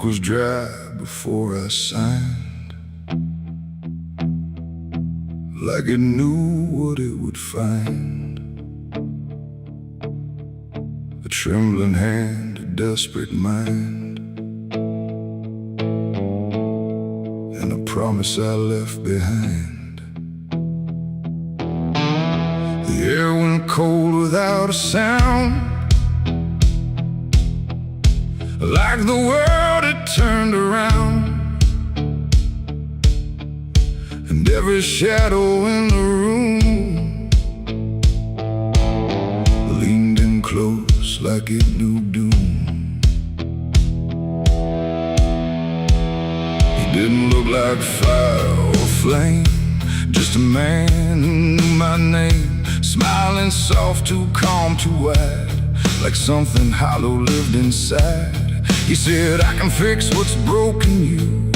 ink was dry before I signed, like it knew what it would find. A trembling hand, a desperate mind, and a promise I left behind. The air went cold without a sound, like the world had turned around, and every shadow in the room leaned in close like it knew doom. He didn't look like fire or flame, just a man who knew my name, smiling soft, too calm, too wide, like something hollow lived inside. He said, I can fix what's broken you,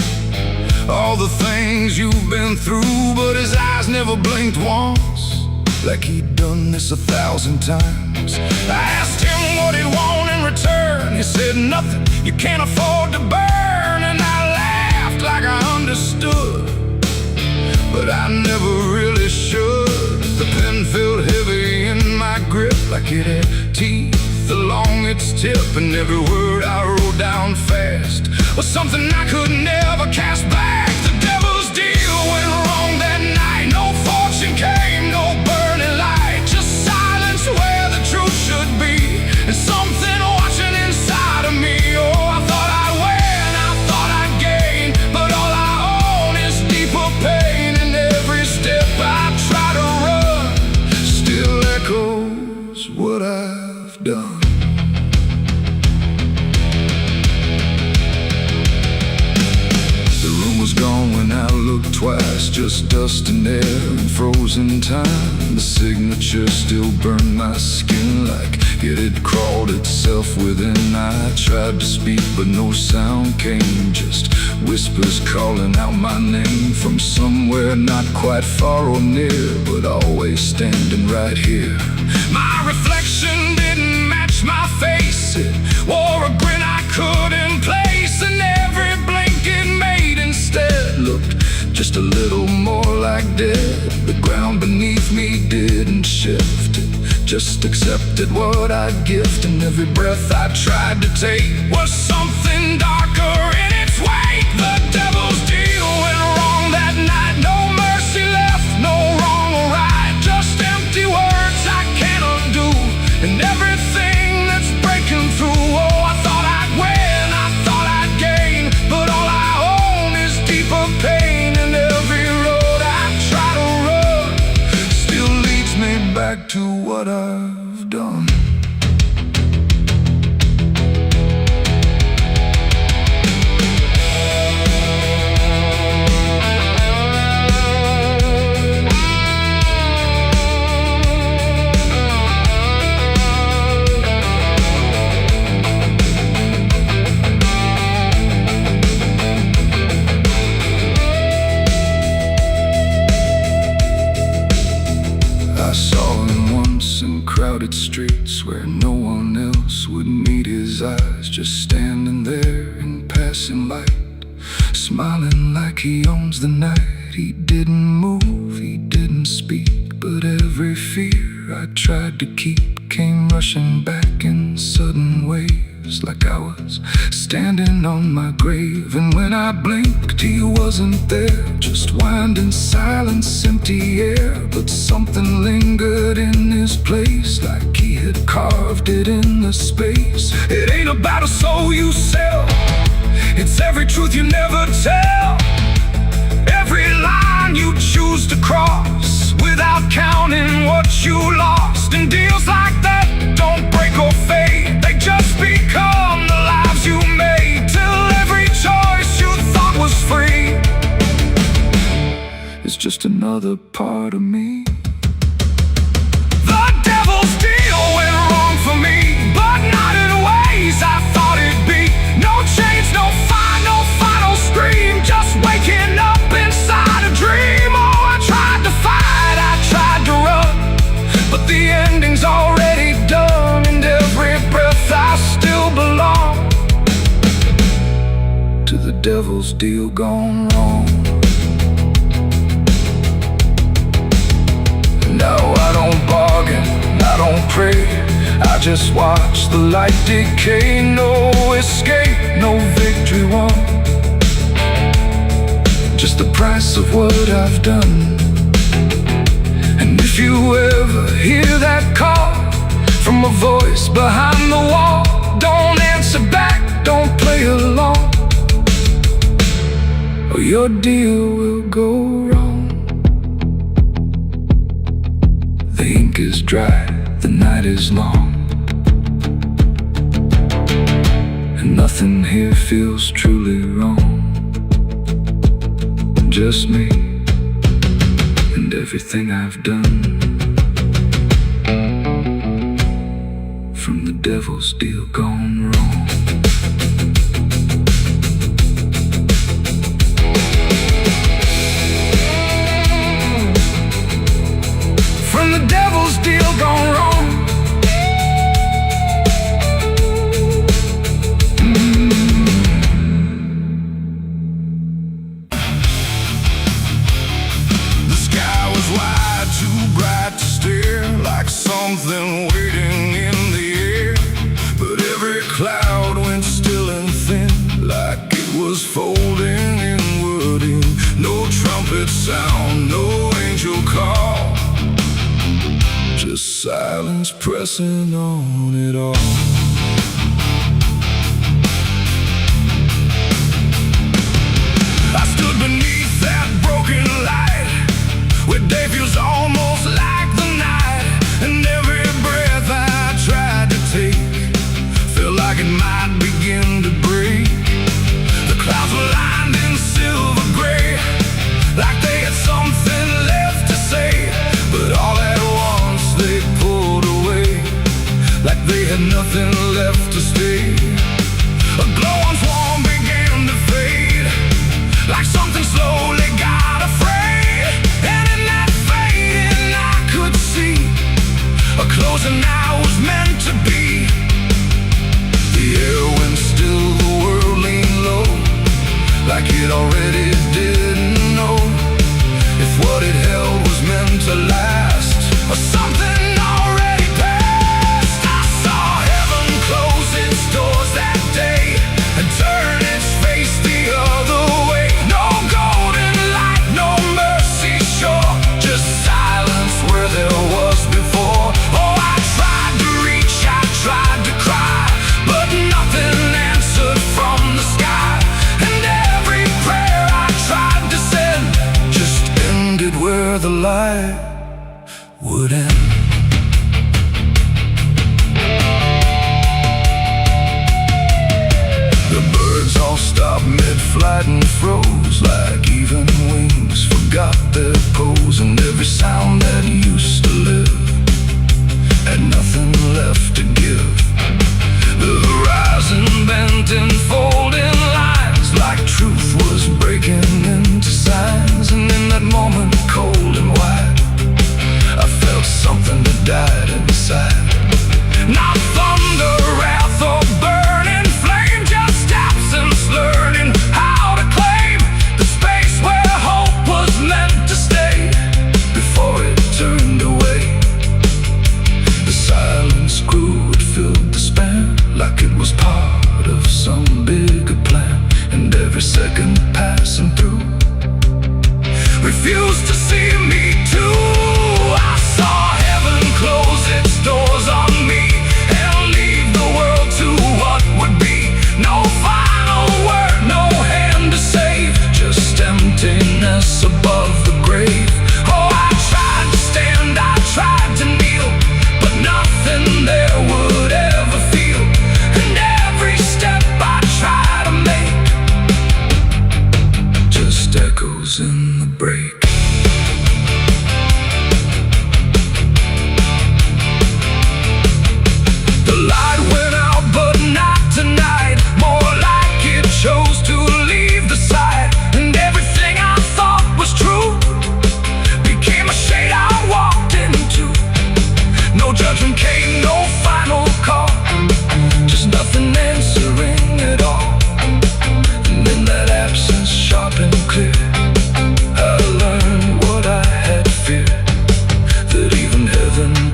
all the things you've been through. But his eyes never blinked once, like he'd done this 1,000 times. I asked him what he wanted in return. He said, nothing you can't afford to burn. And I laughed like I understood, but I never really should. The pen felt heavy in my grip, like it had teeth along its tip, and every word I wrote down fast was something I could never cast back. The devil's deal went wrong that night. No fortune came, no burning light, just silence where the truth should be, and something watching inside of me. Oh, I thought I'd win, I thought I'd gain, but all I own is deeper pain. And every step I try to run still echoes what I've done. Gone when I looked twice, just dust and air and frozen time. The signature still burned my skin like it had crawled itself within. I tried to speak but no sound came, just whispers calling out my name from somewhere not quite far or near, but always standing right here. My reflection didn't match my face, it wore a grin I couldn't place, and every blink it made instead looked just a little more like dead. The ground beneath me didn't shift, it just accepted what I'd gift, and every breath I tried to take was something darker in its wake. The devil's deal went wrong that night. No mercy left, no wrong or right, just empty words I can't undo, and everything that's breaking through. Oh, I thought I'd win, I thought I'd gain, but all I own is deeper pain. And every road I try to run still leads me back to what I've done. I saw him once in crowded streets where no one else would meet his eyes, just standing there in passing light, smiling like he owns the night. He didn't move, he didn't speak, but every fear I tried to keep came rushing back in sudden waves, like I was standing on my grave. And when I blinked, he wasn't there, just winding silence, empty air. But something lingered in his place, like he had carved it in the space. It ain't about a soul you sell, it's every truth you never tell, every line you choose to cross without counting what you lost. And deals like that don't break or fade, they just become the lives you made, till every choice you thought was free is just another part of me. The devil's deal went wrong for me, but not in ways I thought it'd be. No chains, no fire, no final scream, just waking up inside a dream. Oh, I tried to fight, I tried to run, but the ending's already done, and every breath I still belong. deal gone wrong. No, I don't bargain, I don't pray, I just watch the light decay. No escape, no victory won, just the price of what I've done. And if you ever hear that call from a voice behind the wall, don't answer back, don't play along, or your deal will go wrong. The ink is dry, the night is long, and nothing here feels truly wrong. Just me and everything I've done, from the devil's deal gone wrong. From the devil's deal gone wrong. The sky was wide, too bright to stare, like something waiting in the air. But every cloud went still and thin, like it was folding inward in. No trumpet sound, no angel call, just silence pressing on it all. I stood beneath that broken light, where day feels almost like the night, and every breath I tried to take felt like it might begin to break. The clouds were lined in silver gray, like they had something left to say, but all at once they pulled away, like they had nothing left to stay. A glowing swarm began to fade, like something slowly got afraid. And in that fading I could see a closing I was meant to be. The air went still, the world leaned low, like it already didn't know if what it held was meant to last, or something already passed. I saw heaven close its doors that day and turn its face the other way. No golden light, no mercy shore, just silence where there was before. Oh, I tried to reach, I tried to cry, but nothing answered from the sky. And every prayer I tried to send just ended where the light would end. The birds all stopped mid-flight and froze, like even wings forgot their pose. And every sound that used to live had nothing left to give. The horizon bent in folding lines, like truth was breaking into signs. And in that moment, cold and wide, I felt something that died inside. Not thunder, wrath, or burning flame, just absence learning how to claim the space where hope was meant to stay before it turned away. The silence grew, it filled the span, like it was part of some bigger plan. And every second passing through refused to see me too. I saw heaven close its doors on me and leave the world to what would be. No final word, no hand to save, just emptiness above the grave. Oh, I tried to stand, I tried to kneel, but nothing there would ever feel. And every step I try to make just echoes in the break.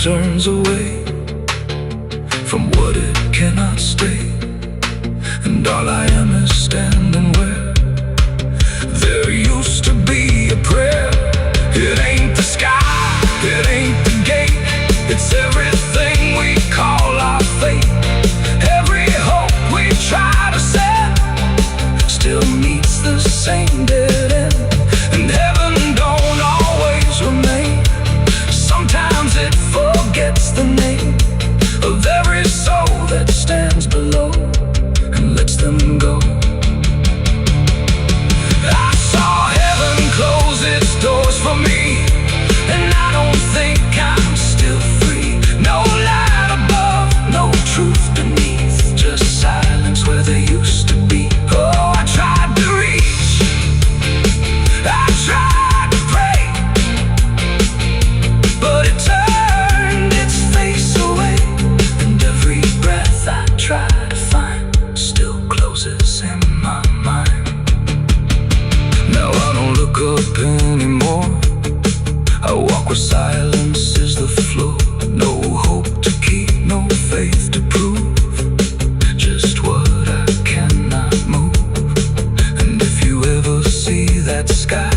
turns away from what it cannot stay, and all I am is standing where there used to be a prayer. It ain't the sky, it ain't the gate, it's everything we call our fate. Every hope we try to set still meets the same dead end, and heaven don't always remain. Sometimes it forgets the name of every soul that stands below and lets them go. I saw heaven close its doors for me, and I don't think I'm still free. No light above, no truth beneath, just silence where there used to be. Oh, I tried to reach, I tried to pray, but it turned its face away, and every breath I try to find still closes in my mind. Now I don't look up anymore, I walk where silence is the floor. No hope to keep, no faith to prove, just what I cannot move. And if you ever see that sky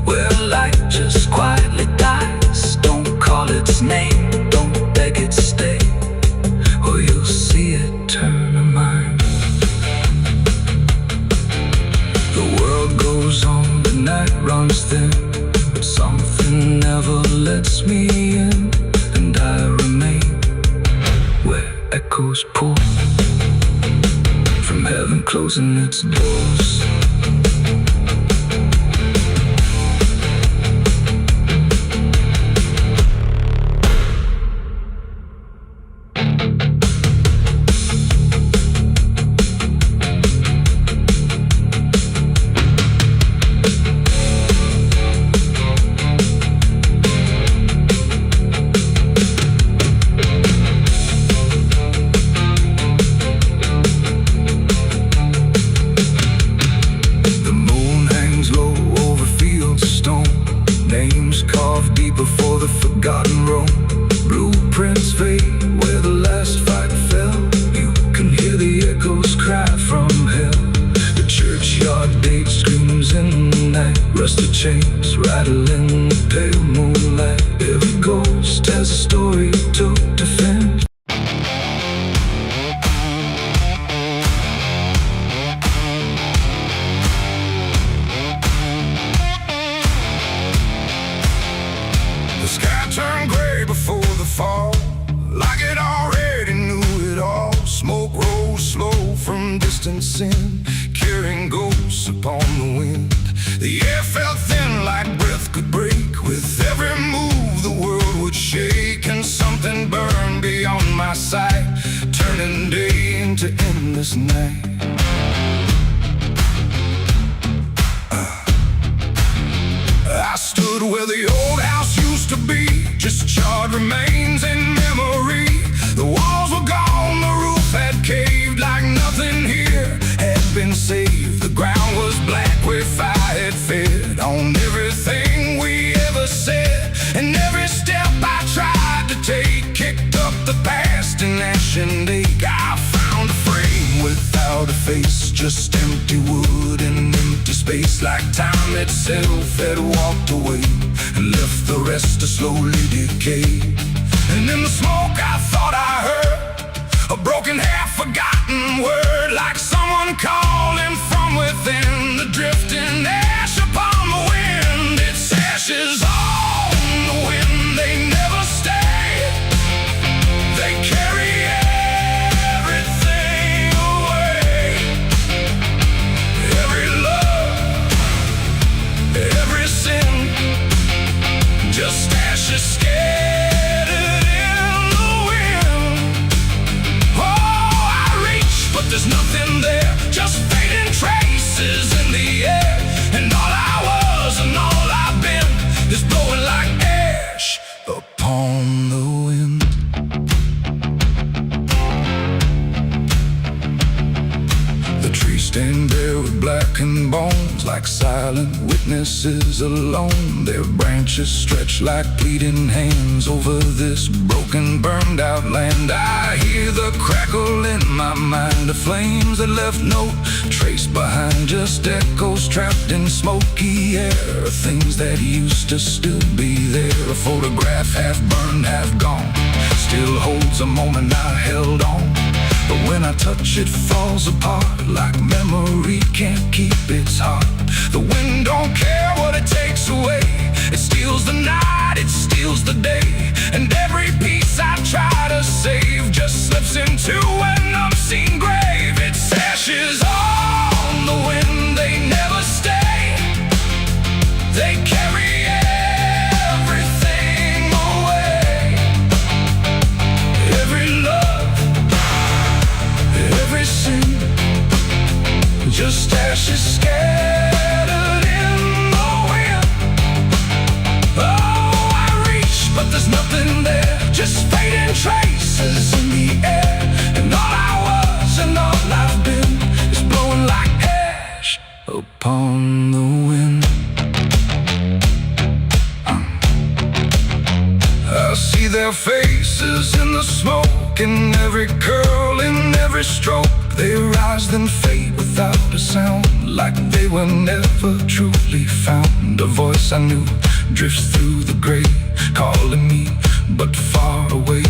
where light just quietly dies, don't call its name, don't beg it stay, or you'll see it turn a mind. The world goes on, the night runs thin, but something never lets me in, and I remain where echoes pour from heaven closing its doors. Names carved deep before the forgotten roam. Blueprints fade where the last fight fell. You can hear the echoes cry from hell. The churchyard date screams in the night. Rusted chains rattle in the pale moonlight. Every ghost has a story to defend. The sky turned gray before the fall, like it already knew it all. Smoke rose slow from distance in, carrying ghosts upon the wind. The air felt thin like breath could break. With every move the world would shake, and something burned beyond my sight, turning day into endless night. I stood where the old house used to be, just charred remains in memory. The walls were gone, the roof had caved, like nothing here had been saved. The ground was black where fire had fed on everything we ever said, and every step I tried to take kicked up the past in ash and ache. I found a frame without a face, just empty wood and empty space, like time itself had walked away and left the rest to slowly decay. And in the smoke I thought I heard a broken, half-forgotten word, like someone calling from within. The drifting ash upon the wind, its ashes on the wind. They never stay, they carry everything away. Every love, every sin, just ashes scattered in the wind. Oh, I reach, but there's nothing there, just fading traces in the air. And all I was and all I've been is blowing like ash upon the wind. The trees stand bare with blackened bones, like silent witnesses alone. Their branches stretch like pleading hands over this broken, burned out land. I hear the crackle in my mind of flames that left no trace behind, just echoes trapped in smoky air, things that used to still be there. A photograph half burned, half gone, still holds a moment I held on. But when I touch it, falls apart like memory can't keep its heart. The wind don't care what it takes away. It steals the night, it steals the day, and every piece I try to save just slips into an unseen grave. Its ashes on the wind, they never stay. They carry everything away. Every love, every sin, just ashes scattered in the wind. Oh, I reach, but there's nothing there, just fading traces in the air. And all I was and all I've been is blowing like ash upon the wind. I see their faces in the smoke, in every curl, in every stroke. They rise then fade without a sound, like they were never truly found. A voice I knew drifts through the gray, calling me but far away.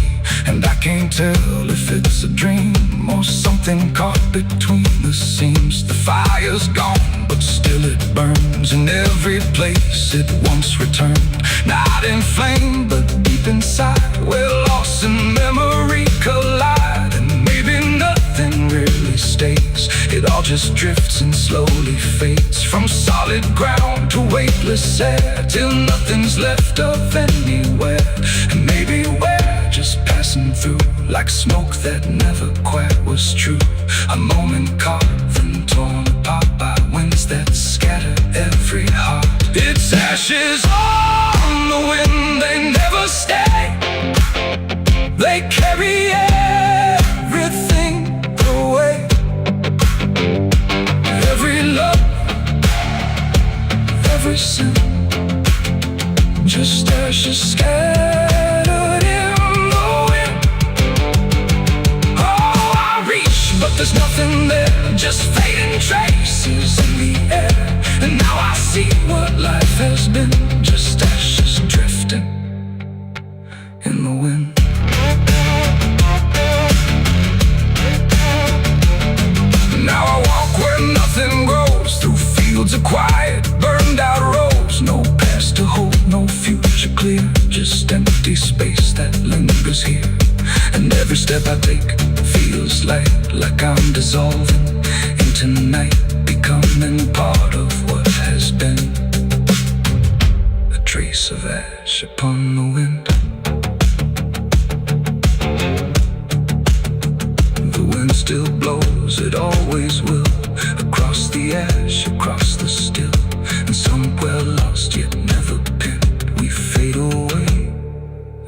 And I can't tell if it's a dream or something caught between the seams. The fire's gone, but still it burns in every place it once returned. Not in flame, but deep inside, where loss and memory collide. And maybe nothing really stays, it all just drifts and slowly fades, from solid ground to weightless air, till nothing's left of anywhere. And maybe we're just passing through, like smoke that never quite was true. A moment carved and torn apart by winds that scatter every heart. Its ashes on the wind, they never stay. They carry everything away. Every love, every sin, just ashes scattered in the wind. Oh, I reach, but there's nothing there, just fading traces in the air. And now I see what life has been, just ashes drifting in the wind. Now I walk where nothing grows, through fields of quiet, burned out roads. No past to hold, no future clear, just empty space that lingers here. And every step I take feels like I'm dissolving into night, becoming part of what has been. A trace of ash upon the wind. The wind still blows, it always will, across the ash, across the still. And somewhere lost yet never pinned, we fade away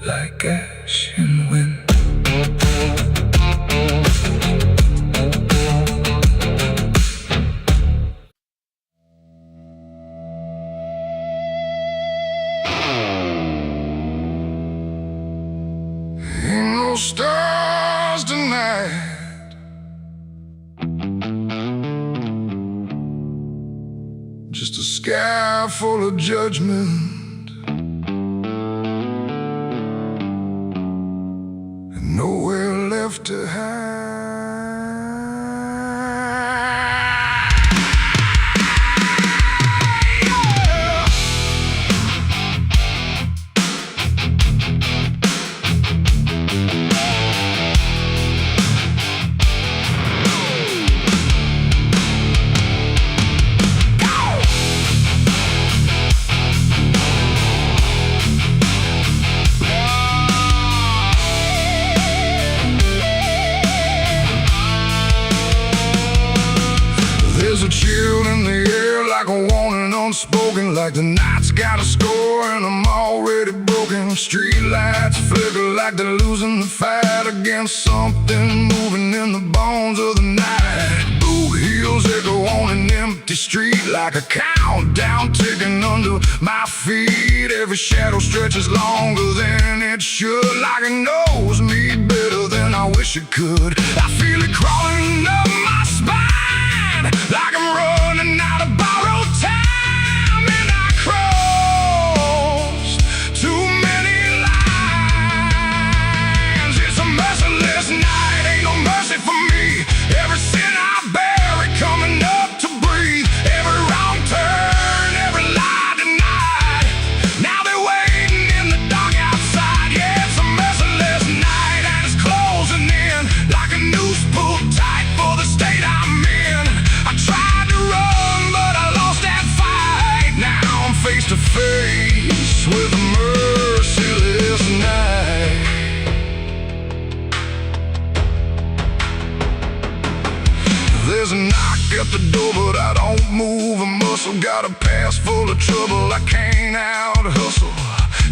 like ash in the wind. Ain't no stars tonight, just a sky full of judgment, and nowhere left to hide. There's a chill in the air, like a warning unspoken, like the night's got a score and I'm already broken. Street lights flicker like they're losing the fight against something moving in the bones of the night. Blue hill wheels echo on an empty street, like a countdown ticking under my feet. Every shadow stretches longer than it should, like it knows me better than I wish it could. I feel it crawling up my spine, like I'm running out of borrowed time, and I crossed too many lines. It's a merciless night, ain't no mercy for me. Every sin I bury coming up to breathe, every wrong turn, every lie denied. Now they're waiting in the dark outside. Yeah, it's a merciless night and it's closing in, like a noose pulled tight for the state I'm in. I tried to run, but I lost that fight. Now I'm face to face with a merciless night. There's a knock at the door, but I don't move a muscle. Got a past full of trouble, I can't out-hustle.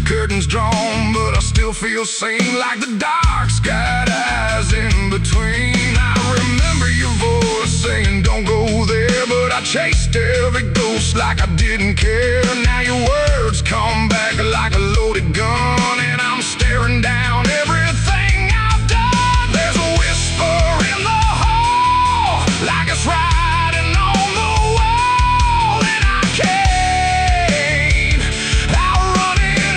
Curtains drawn, but I still feel sane, like the dark sky eyes in between. I remember your voice saying don't go there, but I chased every ghost like I didn't care. Now your words come back like a loaded gun, and I'm staring down everything I've done. There's a whisper in the hall, like it's riding on the wall, and I can't outrun it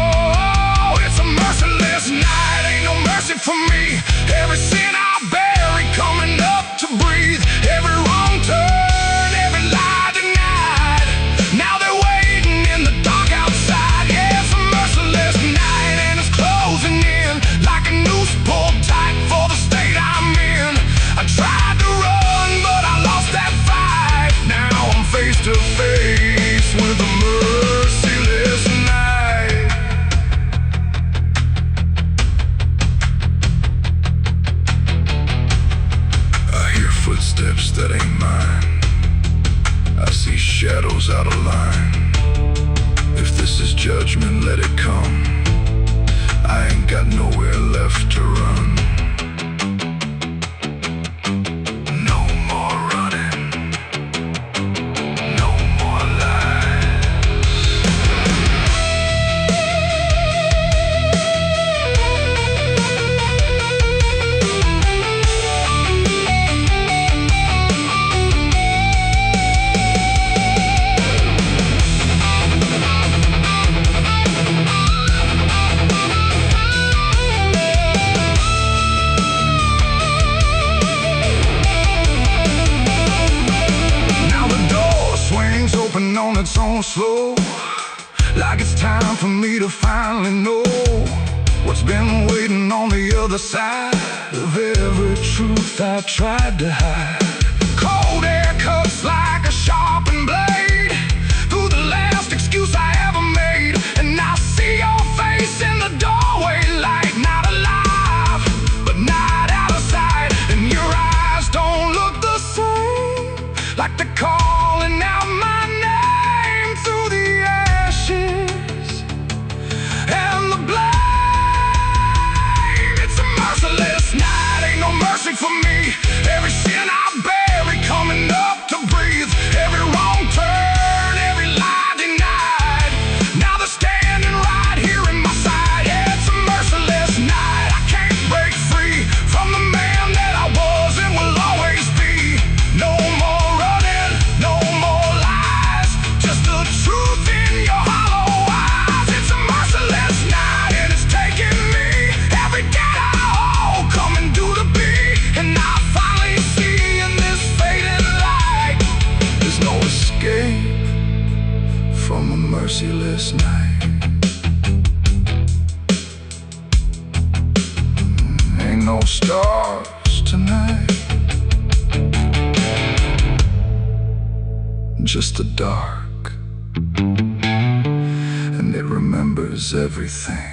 all. It's a merciless night, ain't no mercy for me. Every sin I bury coming up to breathe, every wrong turn, every lie denied. Now they're waiting in the dark outside. Yeah, it's a merciless night and it's closing in, like a noose pulled tight for the state I'm in. I tried to run, but I lost that fight. Now I'm face to face with a merciless night. I hear footsteps that ain't mine. I see shadows out of line. If this is judgment, let it come. I ain't got nowhere left to run. No more running, no more lies. Now the door swings open on its own slow, like it's time for me to finally know what's been waiting on the other side of every truth I tried to hide. Cold air cuts like a sharpened blade through the last excuse I ever made, and I see your face in the doorway, like not alive, but not out of sight. And your eyes don't look the same, like they're calling out my name through the ashes and the blame. It's a merciless night, ain't no mercy for me. Every sin I bury coming up to breathe, every wrong turn, every lie denied. Now they're standing right here in my side. Yeah, it's a merciless night. I can't break free from the man that I was and will always be. No more running, no more lies, just the truth in your hollow eyes. It's a merciless night and it's taking me every day I hold, coming due to be. And I finally see in this fading light, there's no escape from a merciless night. Ain't no stars tonight, just the dark, and it remembers everything.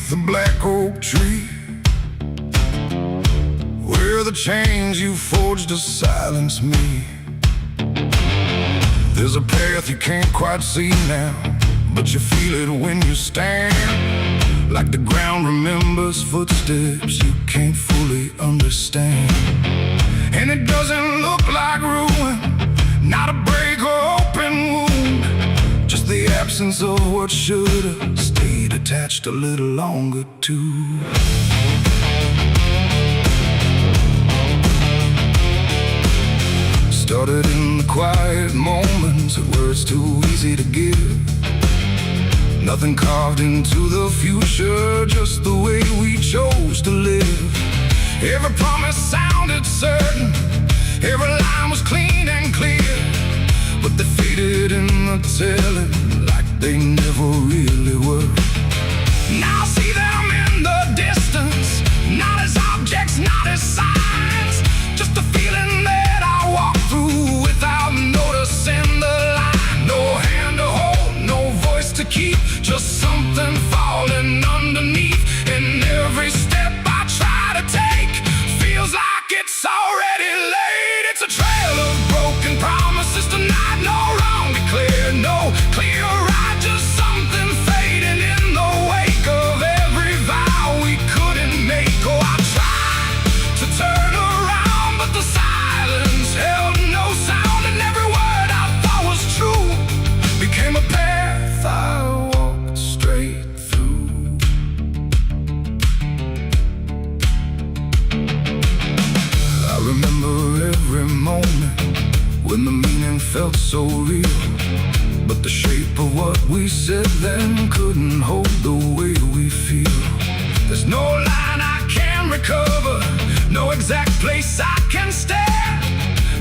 the black oak tree, where the chains you forged to silence me. There's a path you can't quite see now, but you feel it when you stand. Like the ground remembers footsteps you can't fully understand. And it doesn't look like ruin, not a break or open wound, just the absence of what should've stayed attached a little longer too. Started in the quiet moments where it's too easy to give. Nothing carved into the future, just the way we chose to live. Every promise sounded certain, every line was clean and clear, but they faded in the telling like they never really were. Now I see them in the distance, not as objects, not as signs, just a feeling that I walk through without noticing the line. No hand to hold, no voice to keep, just something falling underneath. And every step I try to take feels like it's already late. It's a trail of broken promises tonight, no wrong declared, no clear right, just something fading in the wake of every vow we couldn't make. Oh, I tried to turn around, but the silence held no sound, and every word I thought was true became a path I walked straight through. I remember every moment when the meaning felt so real, but the shape of what we said then couldn't hold the way we feel. There's no line I can recover, no exact place I can stand,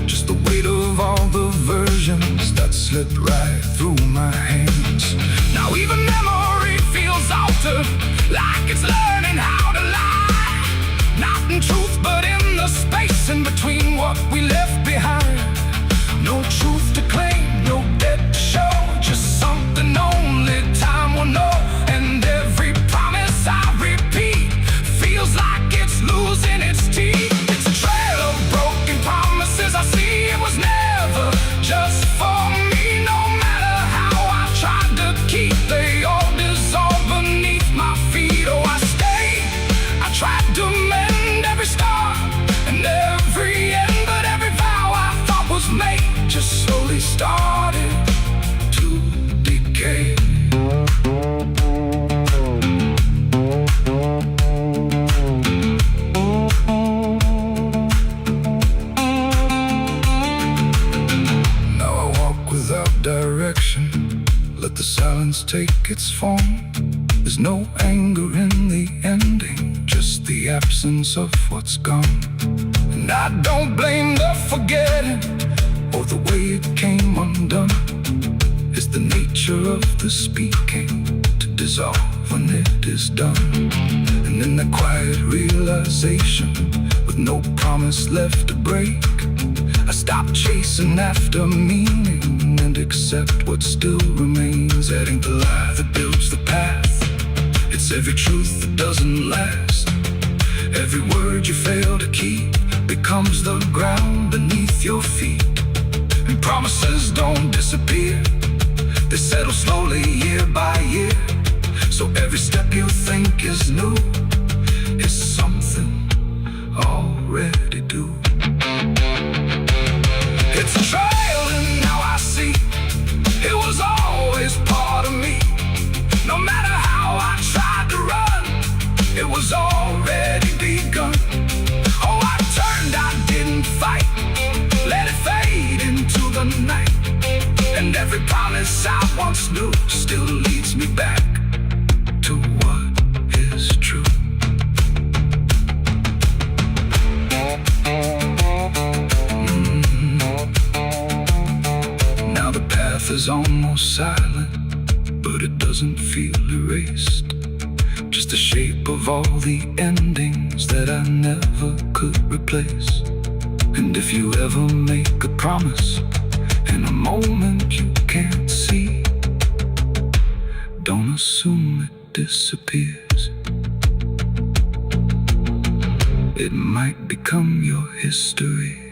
just the weight of all the versions that slipped right through my hands. Now even memory feels altered, like it's learning how to lie, not in truth but in the space in between what we left behind. No truth to claim, no debt to show, just something only time will know. And every promise I repeat feels like it's losing its teeth. It's a trail of broken promises. I see it was never just for me. No matter how I tried to keep, they all dissolve beneath my feet. Oh, I stayed, I tried to mend every star and every end, but every vow I thought was made just slowly started to decay. Now I walk without direction, let the silence take its form. There's no anger in the ending, just the absence of what's gone. And I don't blame the forgetting or the way it came undone. It's the nature of the speaking to dissolve when it is done. And in the quiet realization, with no promise left to break, I stop chasing after meaning and accept what still remains. Adding the lie that builds the path, it's every truth that doesn't last. Every word you fail to keep becomes the ground beneath your feet. And promises don't disappear, they settle slowly year by year. So every step you think is new is something already due. It's a trail and now I see it was always part of me. No matter how I tried to run, it was already begun. Oh, I turned, I didn't fight, let it fade into the night. And every promise I once knew still leads me back to what is true. Now the path is almost silent, but it doesn't feel erased. Just the shape of all the endings that I never could replace. And if you ever make a promise in a moment you can't see, don't assume it disappears. it might become your history.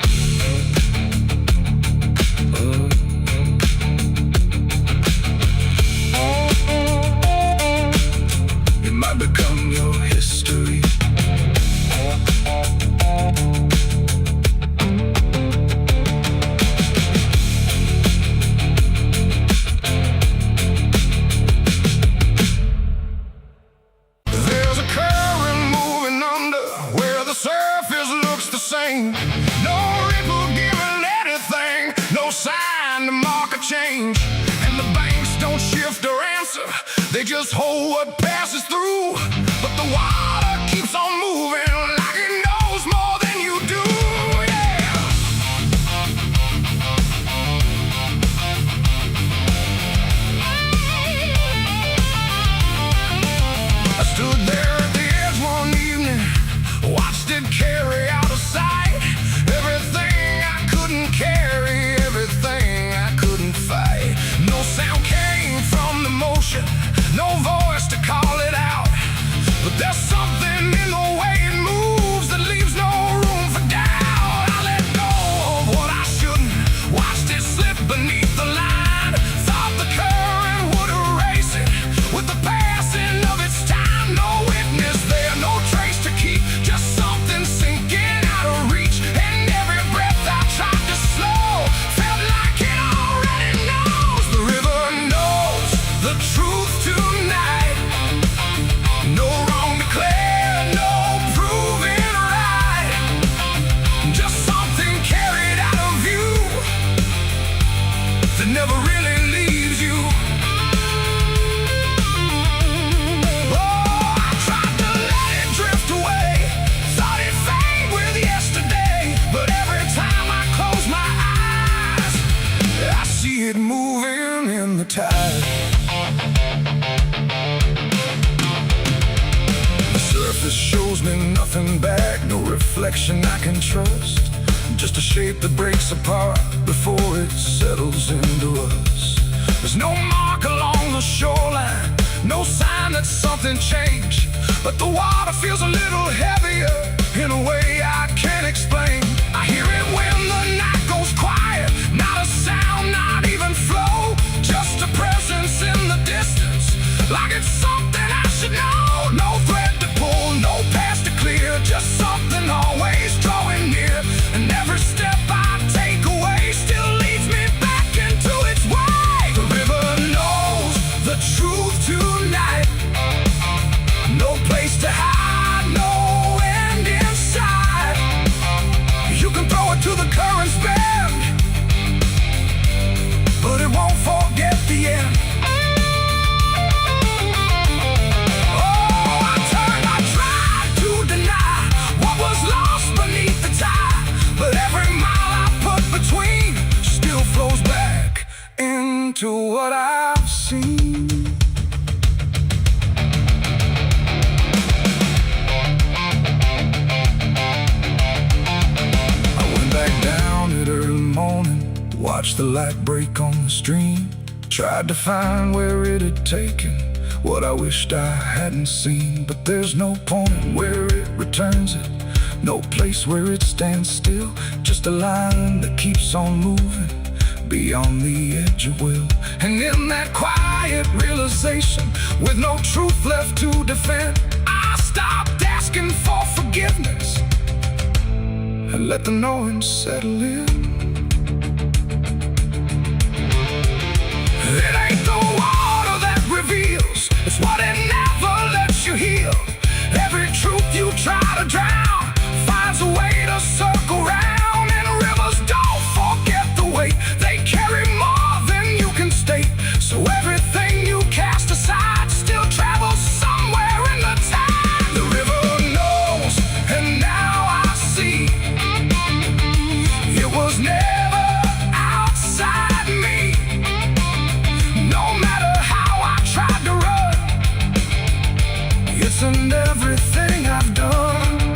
Oh. It might become your history. No ripple giving anything, no sign to mark a change. And the banks don't shift or answer, they just hold what passes through. But the water keeps on moving like it knows more than you do, yeah. I stood there at the edge one evening, watched it carry out of sight. Everything I couldn't carry, everything I couldn't fight. No sound came from the motion, no voice to call it out. But there's something in the way it moves that leaves no room for doubt. I let go of what I shouldn't, watched it slip beneath the line. Thought the current would erase it with the passing of its time. No witness there, no trace to keep, just something sinking out of reach. And every breath I tried to slow felt like it already knows. The river knows the truth tonight. No wrong declared, no proven right. Just something carried out of view that never really leaves you. Oh, I tried to let it drift away, thought it fade with yesterday. But every time I close my eyes, I see it moving in the tide. The surface shows me nothing back, no reflection I can trust. Just a shape that breaks apart before it settles into us. There's no mark along the shoreline, no sign that something changed. But the water feels a little heavier in a way I can't explain. I hear it when the night goes quiet, not a sound, not even flow. Just a presence in the distance, like it's something I should know. No thread to pull, no past to clear, just something always drawing near. And every step I take away still leads me back into its way. The river knows the truth tonight. No place to hide, no end in sight. You can throw it to the current's bend, but it won't forget the end. Oh, I tried to deny what was lost beneath the tide. But every mile I put between still flows back into what I've seen. Watched the light break on the stream, tried to find where it had taken what I wished I hadn't seen. But there's no point where it returns it, no place where it stands still. Just a line that keeps on moving beyond the edge of will. And in that quiet realization, with no truth left to defend, I stopped asking for forgiveness and let the knowing settle in. It ain't the water that reveals, it's what it never lets you heal. Every truth you try to drown finds a way to circle round. And rivers don't forget the weight, they carry more than you can state. So everything you cast aside still travels somewhere in the tide. The river knows, and now I see, it was never outside me. No matter how I tried to run, it's in everything I've done.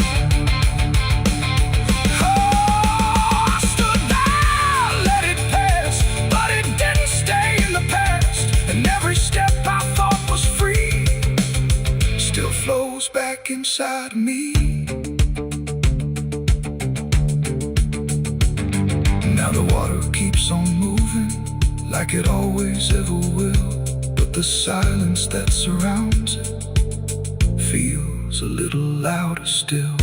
Oh, I stood there, let it pass, but it didn't stay in the past. And every step I thought was free still flows back inside me. keeps on moving like it always ever will, but the silence that surrounds it feels a little louder still.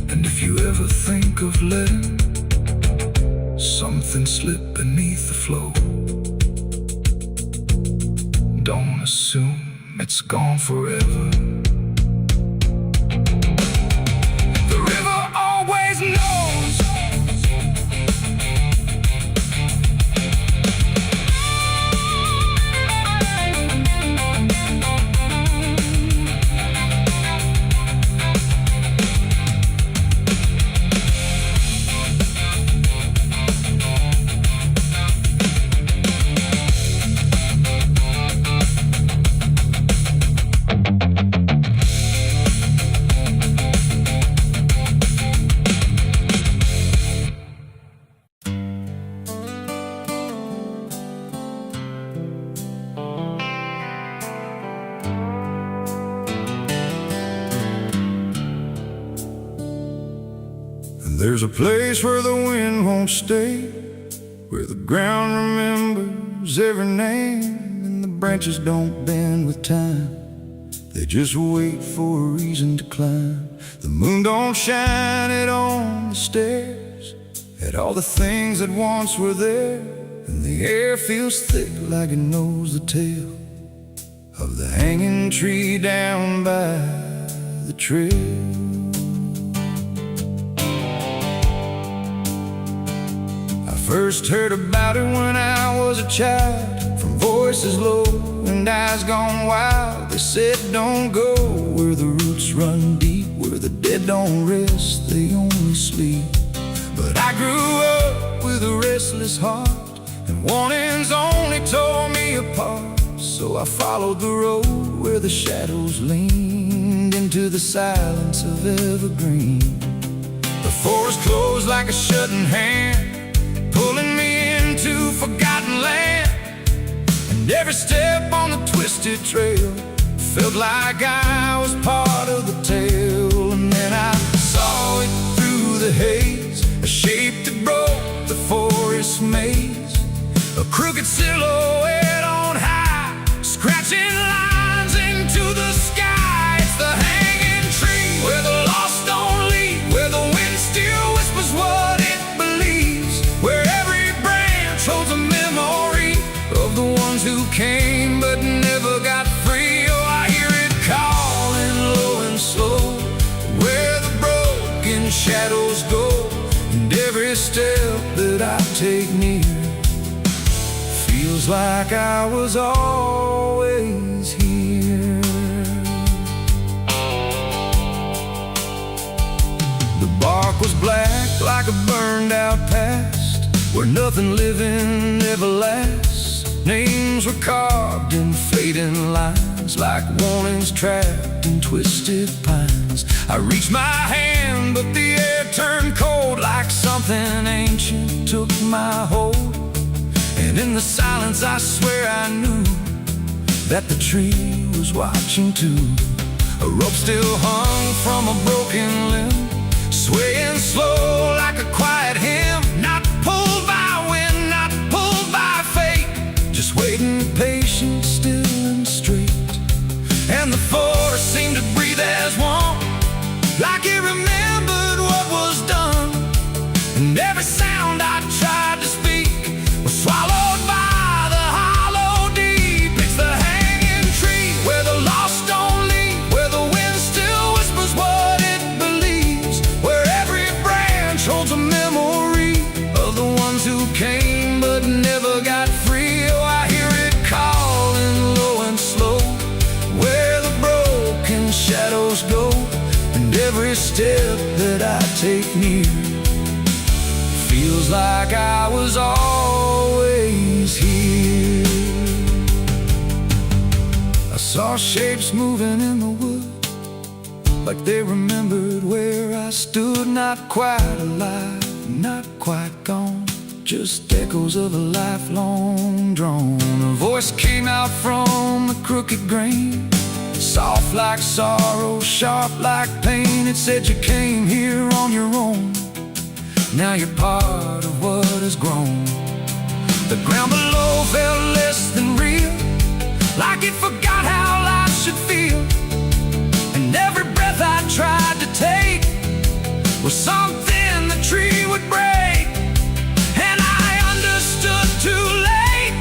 And if you ever think of letting something slip beneath the flow, don't assume it's gone forever. The river always knows. There's a place where the wind won't stay, where the ground remembers every name, and the branches don't bend with time. They just wait for a reason to climb. The moon don't shine it on the stairs, at all the things that once were there, and the air feels thick like it knows the tale of the hanging tree down by the trail. First heard about it when I was a child, from voices low and eyes gone wild. They said don't go where the roots run deep, where the dead don't rest, they only sleep. But I grew up with a restless heart, and warnings only tore me apart. So I followed the road where the shadows leaned into the silence of evergreen. The forest closed like a shutting hand, pulling me into forgotten land. And every step on the twisted trail felt like I was part of the tale. And then I saw it through the haze, a shape that broke the forest maze, a crooked silhouette on high, scratching lines into the sky. It's the hanging tree where the lost don't leave, where the wind still whispers what it believes, where every branch holds a memory of the ones who came but never got free. Oh, I hear it calling low and slow, where the broken shadows go, and every step that I take near feels like I was always here. The bark was black like a burned out past, where nothing living ever lasts. Names were carved in fading lines, like warnings trapped in twisted pines. I reached my hand, but the air turned cold, like something ancient took my hold. And in the silence I swear I knew that the tree was watching too. A rope still hung from a broken limb, swaying slow like a quiet hymn, not pulled by wind, not pulled by fate, just waiting patient, still and straight. And the forest seemed to breathe as one, like it remembered what was done. And every sound I tried to speak was swallowed by the hollow deep. It's the hanging tree where the lost don't leave, where the wind still whispers what it believes, where every branch holds a memory of the ones who came but never got free. Oh, I hear it calling low and slow, where the broken shadows go, and every step that I take near feels like I was always here. I saw shapes moving in the wood, like they remembered where I stood, not quite alive, not quite gone, just echoes of a lifelong drone. A voice came out from the crooked grain, soft like sorrow, sharp like pain. It said you came here on your own, Now you're part of what has grown. The ground below felt less than real, like it forgot how life should feel. And every breath I tried to take was something the tree would break. And I understood too late,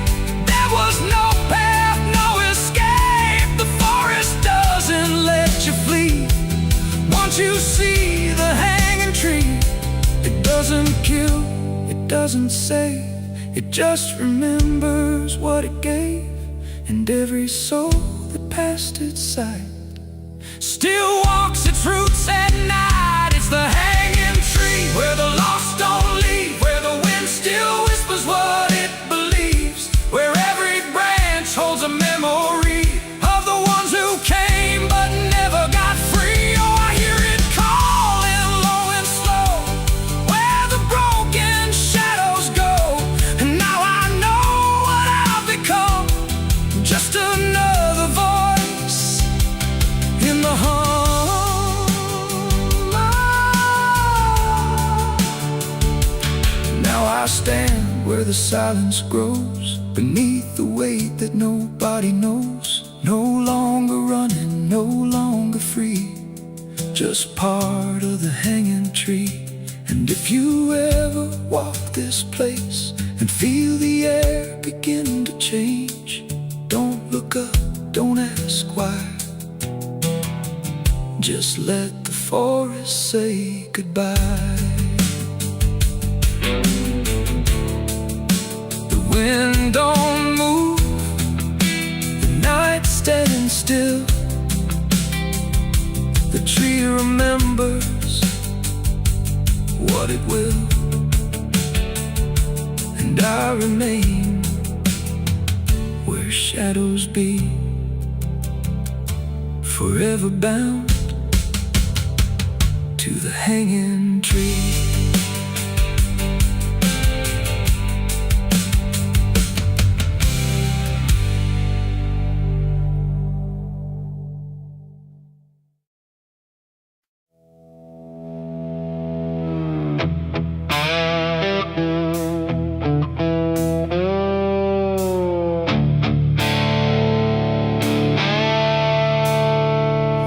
there was no path, no escape. The forest doesn't let you flee. Once you see the hanging tree, it doesn't kill, it doesn't save, it just remembers what it gave. And every soul that passed its sight still walks its roots at night. It's the hanging tree, where the lost don't leave, where the wind still whispers what it believes, where every branch holds a memory of the ones who came but never got free. Oh, I hear it calling low and slow, where the broken shadows go. And now I know what I've become, just another voice in the hum. Now I stand where the silence grows, beneath the weight that nobody knows. No longer running, no longer free, just part of the hanging tree. And if you ever walk this place and feel the air begin to change, don't look up, don't ask why. Just let the forest say goodbye. The wind don't move, the night's standing still. The tree remembers what it will, and I remain where shadows be, forever bound to the hanging tree.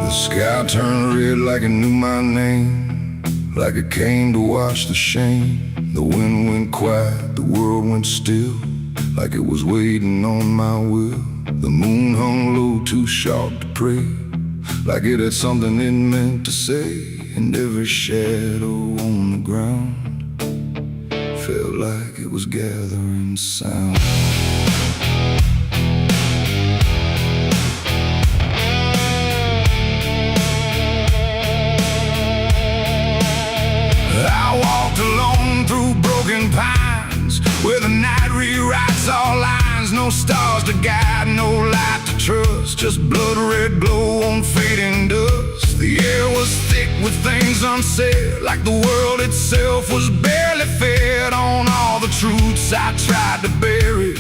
The sky turned red like it knew my name, like it came to wash the shame. The wind went quiet, the world went still, like it was waiting on my will. The moon hung low, too sharp to pray, like it had something it meant to say. And every shadow on the ground felt like it was gathering sound. I walked alone through broken pines, where the night rewrites all lines. No stars to guide, no light to trust, just blood red glow on fading dust. The air was thick with things unsaid, like the world itself was barely fed on all the truths I tried to bury,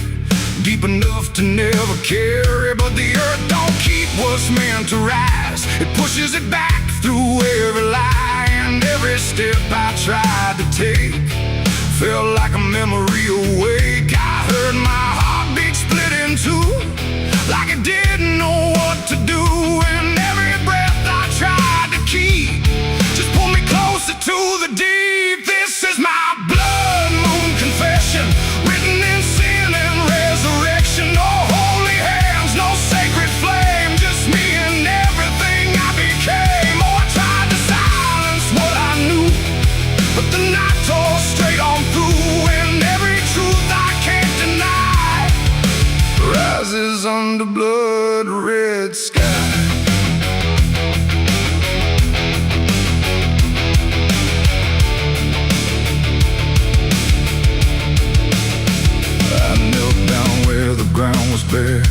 deep enough to never carry. But the earth don't keep what's meant to rise, it pushes it back through every lie. And every step I tried to take felt like a memory awake. I heard my heartbeat split in two, like it didn't know what to do. And every breath I tried to keep just pulled me closer to the deep. This is my blood moon confession, written in sin and resurrection. No holy hands, no sacred flame, just me and everything I became. Oh, I tried to silence what I knew, but the night tore straight on through. And every truth I can't deny rises under blood red sky. I knelt down where the ground was bare,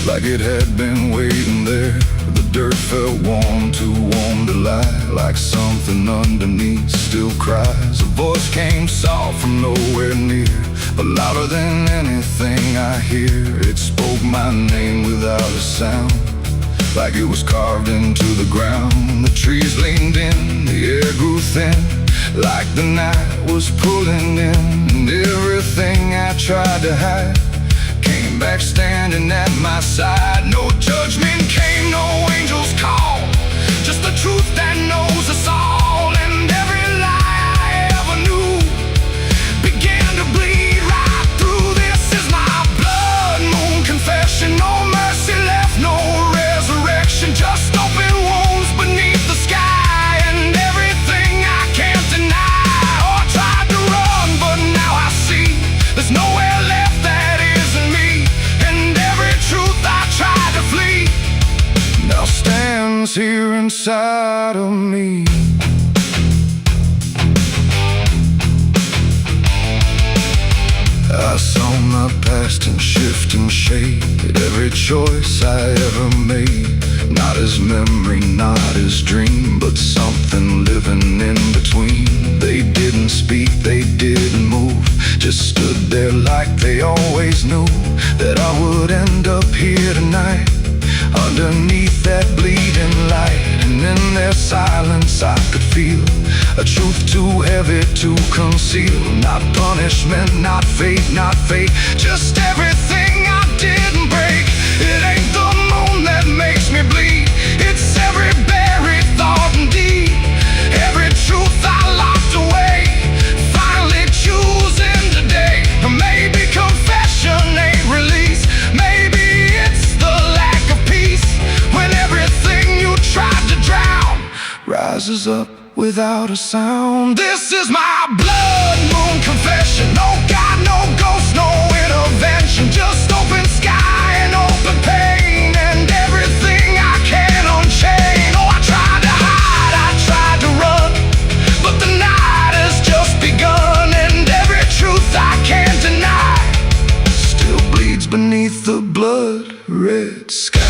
like it had been waiting there. The dirt felt warm, too warm to lie, like something underneath still cries. A voice came soft from nowhere near, but louder than anything I hear. It spoke my name without a sound, like it was carved into the ground. The trees leaned in, the air grew thin, like the night was pulling in, and everything I tried to hide came back standing at my side. No judgment came, no angel's call, just the truth that knows us all. And every lie I ever knew began to bleed right through. This is my blood moon confession. No mercy left, no resurrection, just open wounds beneath the sky. And everything I can't deny, or tried to run, but now I see there's nowhere left that isn't me. And every truth I tried to flee now stands here inside of me. I saw my past in shift and shade, every choice I ever made, not as memory, not as dream, but something living in between. They didn't speak, they didn't move, just stood there like they always knew that I would end up here tonight, underneath that bleeding light. And in their silence I could feel a truth too heavy to conceal. Not punishment, not fate, just everything I didn't break. It ain't the moon that makes me bleed, it's every buried thought and deed, every truth I locked away, finally choosing today. Maybe confession ain't release, maybe it's the lack of peace, when everything you tried to drown rises up without a sound. This is my blood moon confession. No God, no ghost, no intervention, just open sky and open pain, and everything I can unchain. Oh, I tried to hide, I tried to run, but the night has just begun, and every truth I can't deny still bleeds beneath the blood red sky.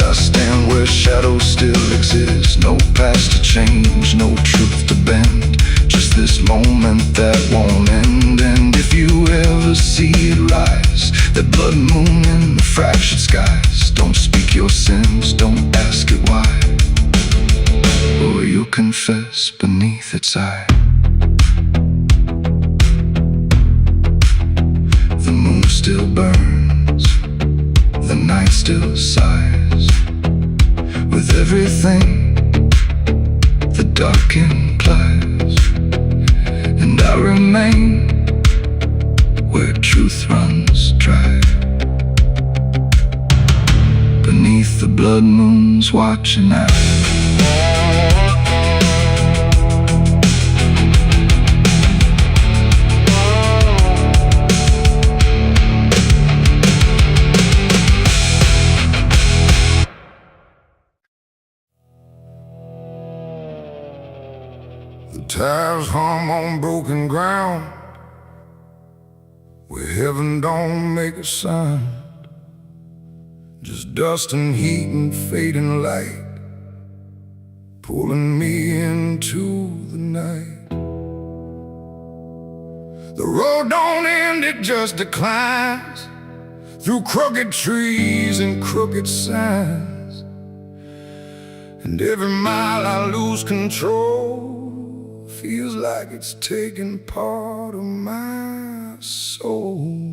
I stand where shadows still exist, no past to change, no truth to bend, just this moment that won't end. And if you ever see it rise, that blood moon in the fractured skies, don't speak your sins, don't ask it why, or you'll confess beneath its eye. The moon still burns, the night still sighs, with everything the dark implies. And I remain where truth runs dry, beneath the blood moon's watching eye. The tires hum on broken ground, where heaven don't make a sound, just dust and heat and fading light, pulling me into the night. The road don't end, it just declines, through crooked trees and crooked signs, and every mile I lose control feels like it's taking part of my soul.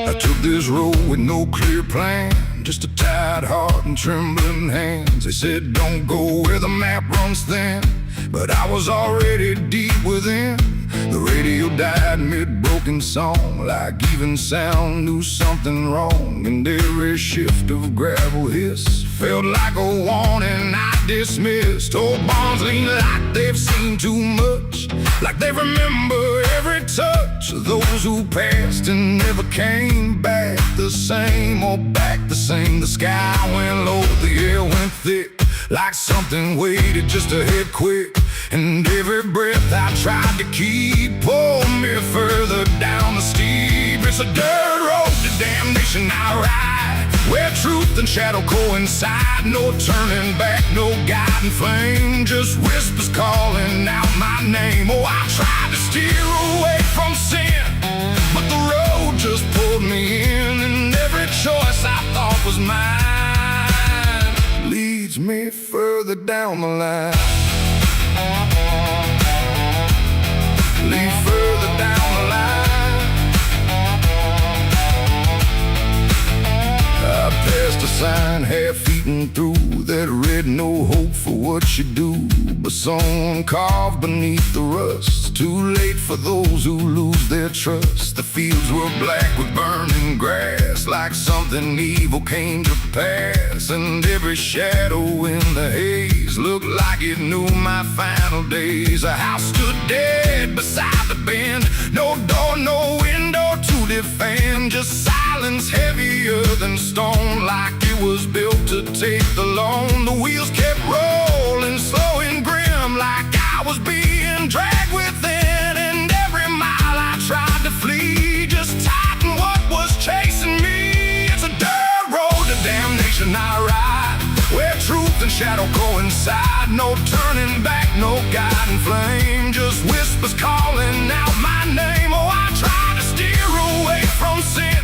I took this road with no clear plan, just a tired heart and trembling hands. They said don't go where the map runs thin, but I was already deep within. The radio died mid-broken song, like even sound knew something wrong. And every shift of gravel hiss felt like a warning I dismissed. Old bonds lean like they've seen too much, like they remember every touch of those who passed and never came back the same, or back the same. The sky went low, the air went thick, like something waited just to hit quick. And every breath I tried to keep pulled me further down the steep. It's a dirt road to damnation I ride, where truth and shadow coincide. No turning back, no guiding flame, just whispers calling out my name. Oh, I tried to steer away from sin, but the road just pulled me in. And every choice I thought was mine leads me further down the line. Lead further down the line. I passed a sign half-eaten through that read no hope for what you do, but someone carved beneath the rust, too late for those who lose their trust. The fields were black with burning grass, like something evil came to pass. And every shadow in the haze looked like it knew my final days. A house stood dead beside the bend, no door, no window to defend, just silence heavier than stone, like it was built to take the loan. The wheels kept rolling, slow and grim, like I was being dragged within. And every mile I tried to flee just tightened what was chasing me. It's a dirt road to damnation I ride, where truth and shadow coincide. No turning back, no guiding flame, just whispers calling out my name. Oh, I tried to steer away from sin,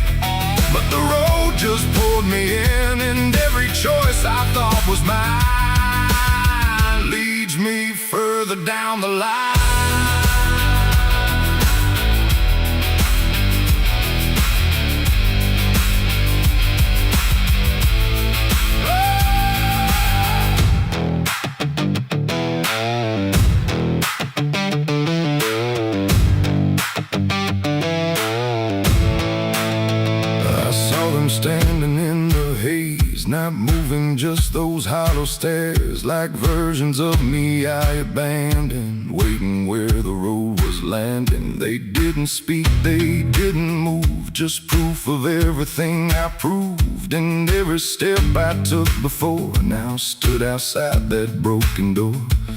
but the road just pulled me in. And every choice I thought was mine leads me further down the line. Standing in the haze, not moving, just those hollow stares, like versions of me I abandoned, waiting where the road was landing. They didn't speak, they didn't move, just proof of everything I proved. And every step I took before now stood outside that broken door.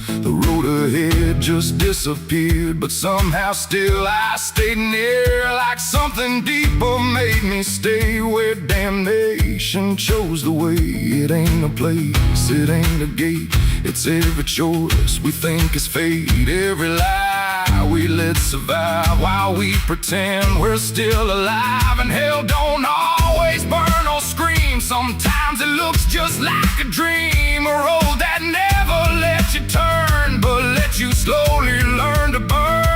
The road ahead just disappeared, but somehow still I stayed near, like something deeper made me stay, where damnation chose the way. It ain't a place, it ain't a gate, it's every choice we think is fate. Every lie we let survive while we pretend we're still alive. And hell don't always burn or scream, sometimes it looks just like a dream. A road that never lets you turn, but lets you slowly learn to burn.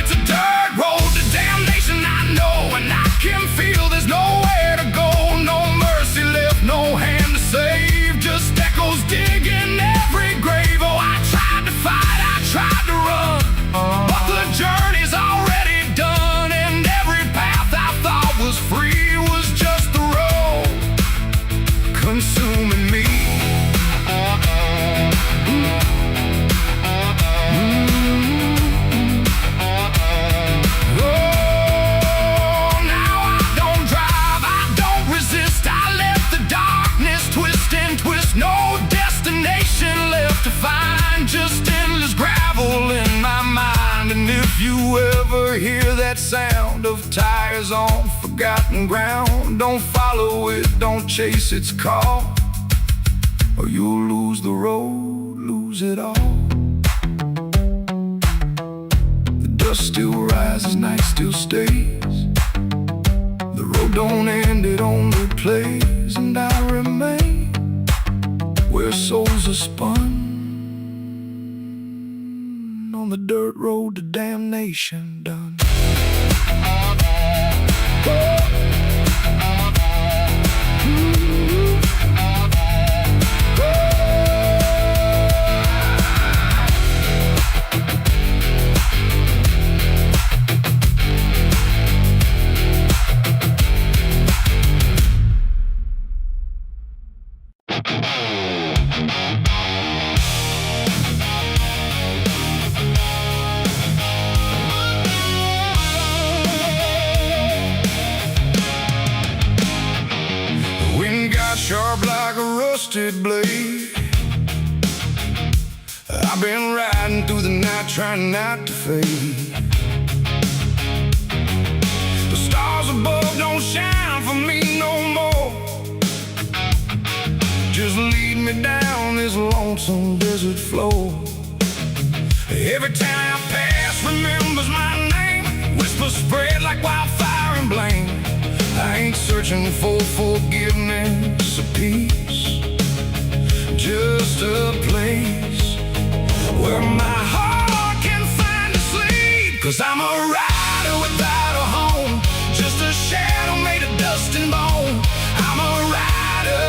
It's a dirt road to damnation, I know, and I can feel there's nowhere to go. No mercy left, no hand to save, just echoes digging every grave. Oh, I tried to fight, I tried to run, but the journey's already done. And every path I thought was free was just the road consuming me. No destination left to find, just endless gravel in my mind. And if you ever hear that sound of tires on forgotten ground, don't follow it, don't chase its call, or you'll lose the road, lose it all. The dust still rises, night still stays, the road don't end, it only plays. And I remain where souls are spun, on the dirt road to damnation done. sharp like a rusted blade. I've been riding through the night trying not to fade. The stars above don't shine for me no more. Just lead me down this lonesome desert floor. Every town I pass remembers my name. Whispers spread like wildfire and blame. I ain't searching for forgiveness or peace, just a place where my heart can find a sleep. 'Cause I'm a rider without a home, just a shadow made of dust and bone. I'm a rider.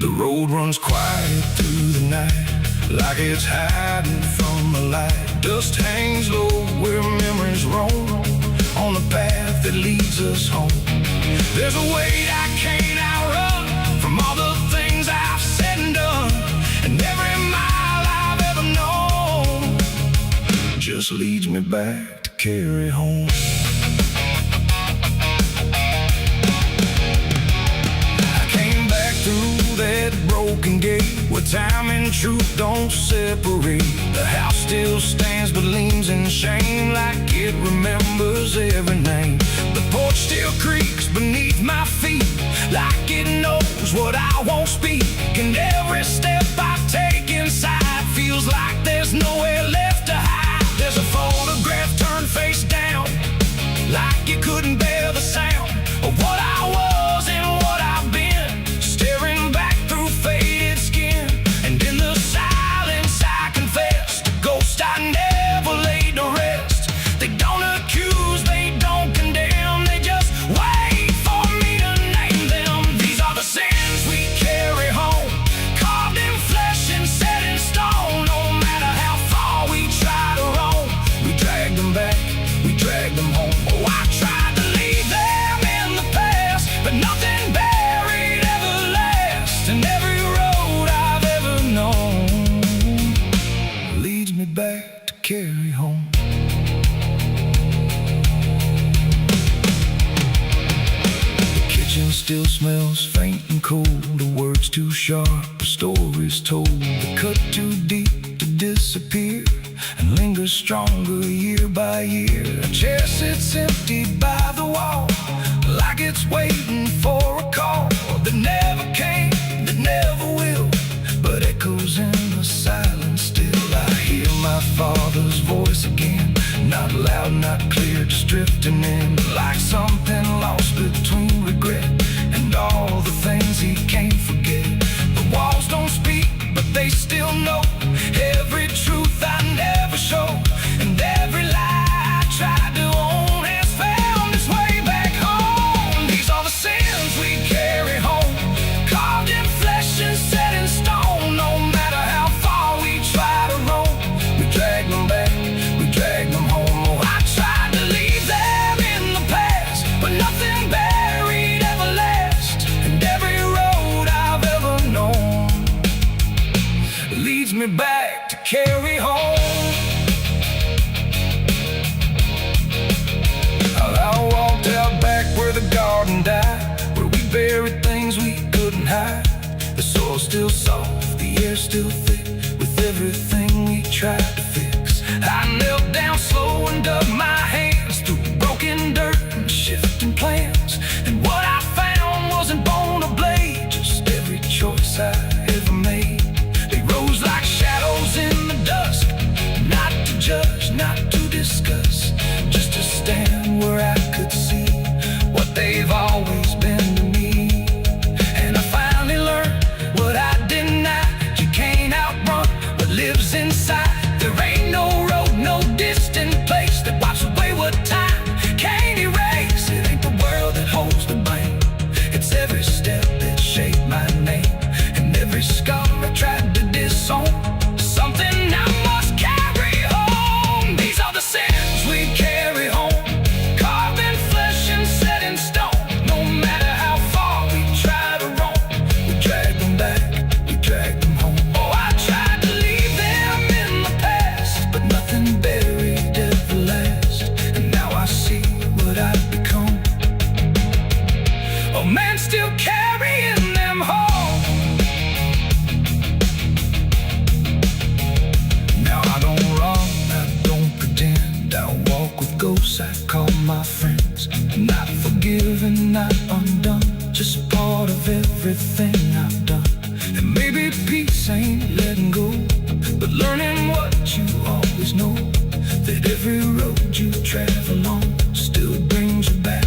The road runs quiet through the night, like it's hiding from the light. Dust hangs low where memories roam, on the path that leads us home. There's a weight I can't outrun, from all the things I've said and done. And every mile I've ever known just leads me back to carry home. I came back through that broken gate, where time and truth don't separate. The house still stands but leans in shame, like it remembers every name. The porch still creaks beneath my feet, like it knows what I won't speak. And every step I take inside feels like there's nowhere left to hide. There's a photograph turned face down, like you couldn't bear the sound of what I was and what I've been, staring back through faded skin. And in the silence I confess, the ghost I never laid to rest. They don't accuse, they don't condemn, they just wait for me to name them. These are the sins we carry home, carved in flesh and set in stone. No matter how far we try to roam, we drag them back, we drag them home. Oh, I tried to leave them in the past, but nothing buried ever lasts. And every road I've ever known leads me back to carry home. The kitchen still smells faint and cold, the words too sharp, the stories told. The cut too deep to disappear, and lingers stronger year by year. A chair sits empty by the wall, like it's waiting for a call that never came, that never will, but echoes in the silence still. I hear my father's voice again, not loud, not clear, just drifting in, like something lost between regret and all the things he can't forget. The walls don't speak, but they still know every truth I never showed, and every lie I tried to own has found its way back home. These are the sins we carry home, carved in flesh and set in stone. No matter how far we try to roam, we drag them back, we drag them home. Oh, I tried to leave them in the past, but nothing buried ever lasts. And every road I've ever known leads me back to carry home. I walked out back where the garden died, where we buried things we couldn't hide. The soil's still soft, the air's still thick, with everything we tried to fix. I knelt down slow and dug my hands through broken dirt and shifting plans. And what I found wasn't bone or blade, just every choice I ever made. They rose like shadows in the dusk, not to judge, not to discuss, just to stand where I could see what they've always been to me. And I finally learned what I denied: you can't outrun what lives inside. There ain't no road, no distant place that wipes away what time can't erase. It ain't the world that past, not forgiven, not undone, just part of everything I've done. And maybe peace ain't letting go, but learning what you always know, that every road you travel on still brings you back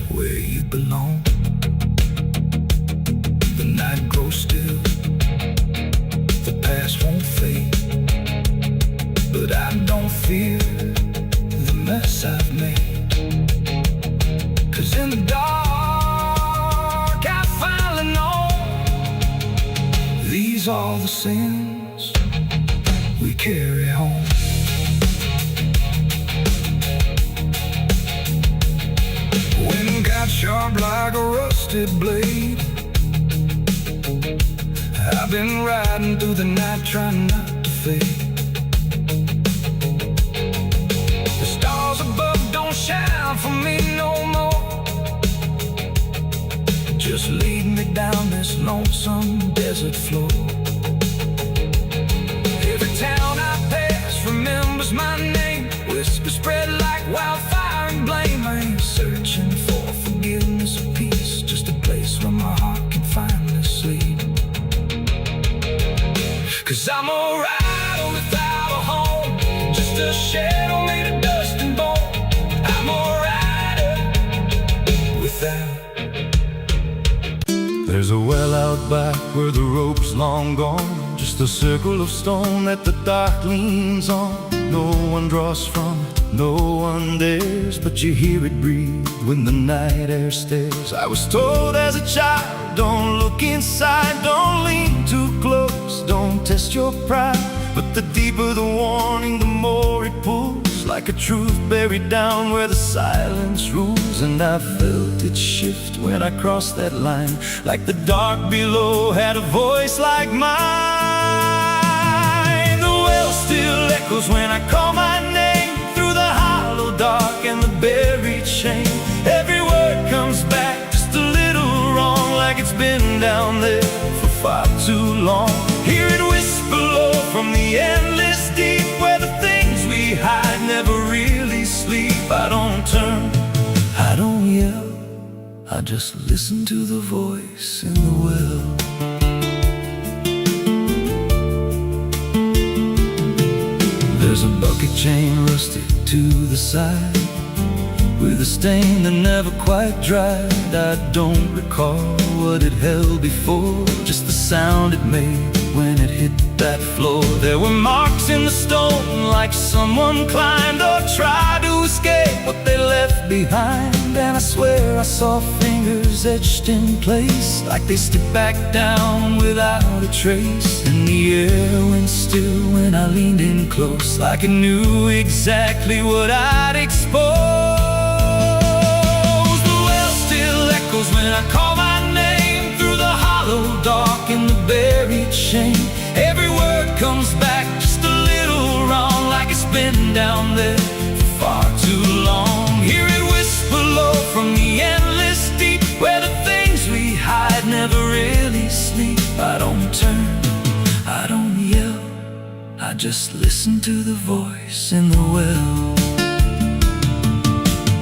where you belong. The night grows still, the past won't fade, but I don't fear the mess I've made. 'Cause in the dark I finally know these are the sins we carry home. Wind got sharp like a rusted blade. I've been riding through the night trying not to fade. The stars above don't shine for me no more, just lead me down this lonesome desert floor. Every town I pass remembers my name, whispers spread like wildfire and blame. I ain't searching for forgiveness or peace, just a place where my heart can finally sleep. 'Cause I'm a rider without a home, just a shadow made of dust and bone. I'm a rider without. There's a well out back where the rope's long gone, just a circle of stone that the dark leans on. No one draws from it, no one dares, but you hear it breathe when the night air stares. I was told as a child, don't look inside, don't lean too close, don't test your pride. But the deeper the warning, the more it pulls, like a truth buried down where the silence rules. And I felt it shift when I crossed that line, like the dark below had a voice like mine. The well still echoes when I call my name, through the hollow dark and the buried shame. Every word comes back just a little wrong, like it's been down there for far too long. Hear it whisper low from the endless deep, where the things we hide never really sleep. I don't turn, I don't yell, I just listen to the voice in the well. There's a bucket chain rusted to the side, with a stain that never quite dried. I don't recall what it held before, just the sound it made when it hit that floor. There were marks in the stone, like someone climbed or tried to escape what they left behind. And I swear I saw fingers etched in place, like they stepped back down without a trace. And the air went still when I leaned in close, like it knew exactly what I'd expose. The well still echoes when I call my name, through the hollow dark and the buried shame. Every word comes back just a little wrong, like it's been down there for far too long. Hear it whisper low from the endless deep, where the things we hide never really sleep. I don't turn, I don't yell, I just listen to the voice in the well.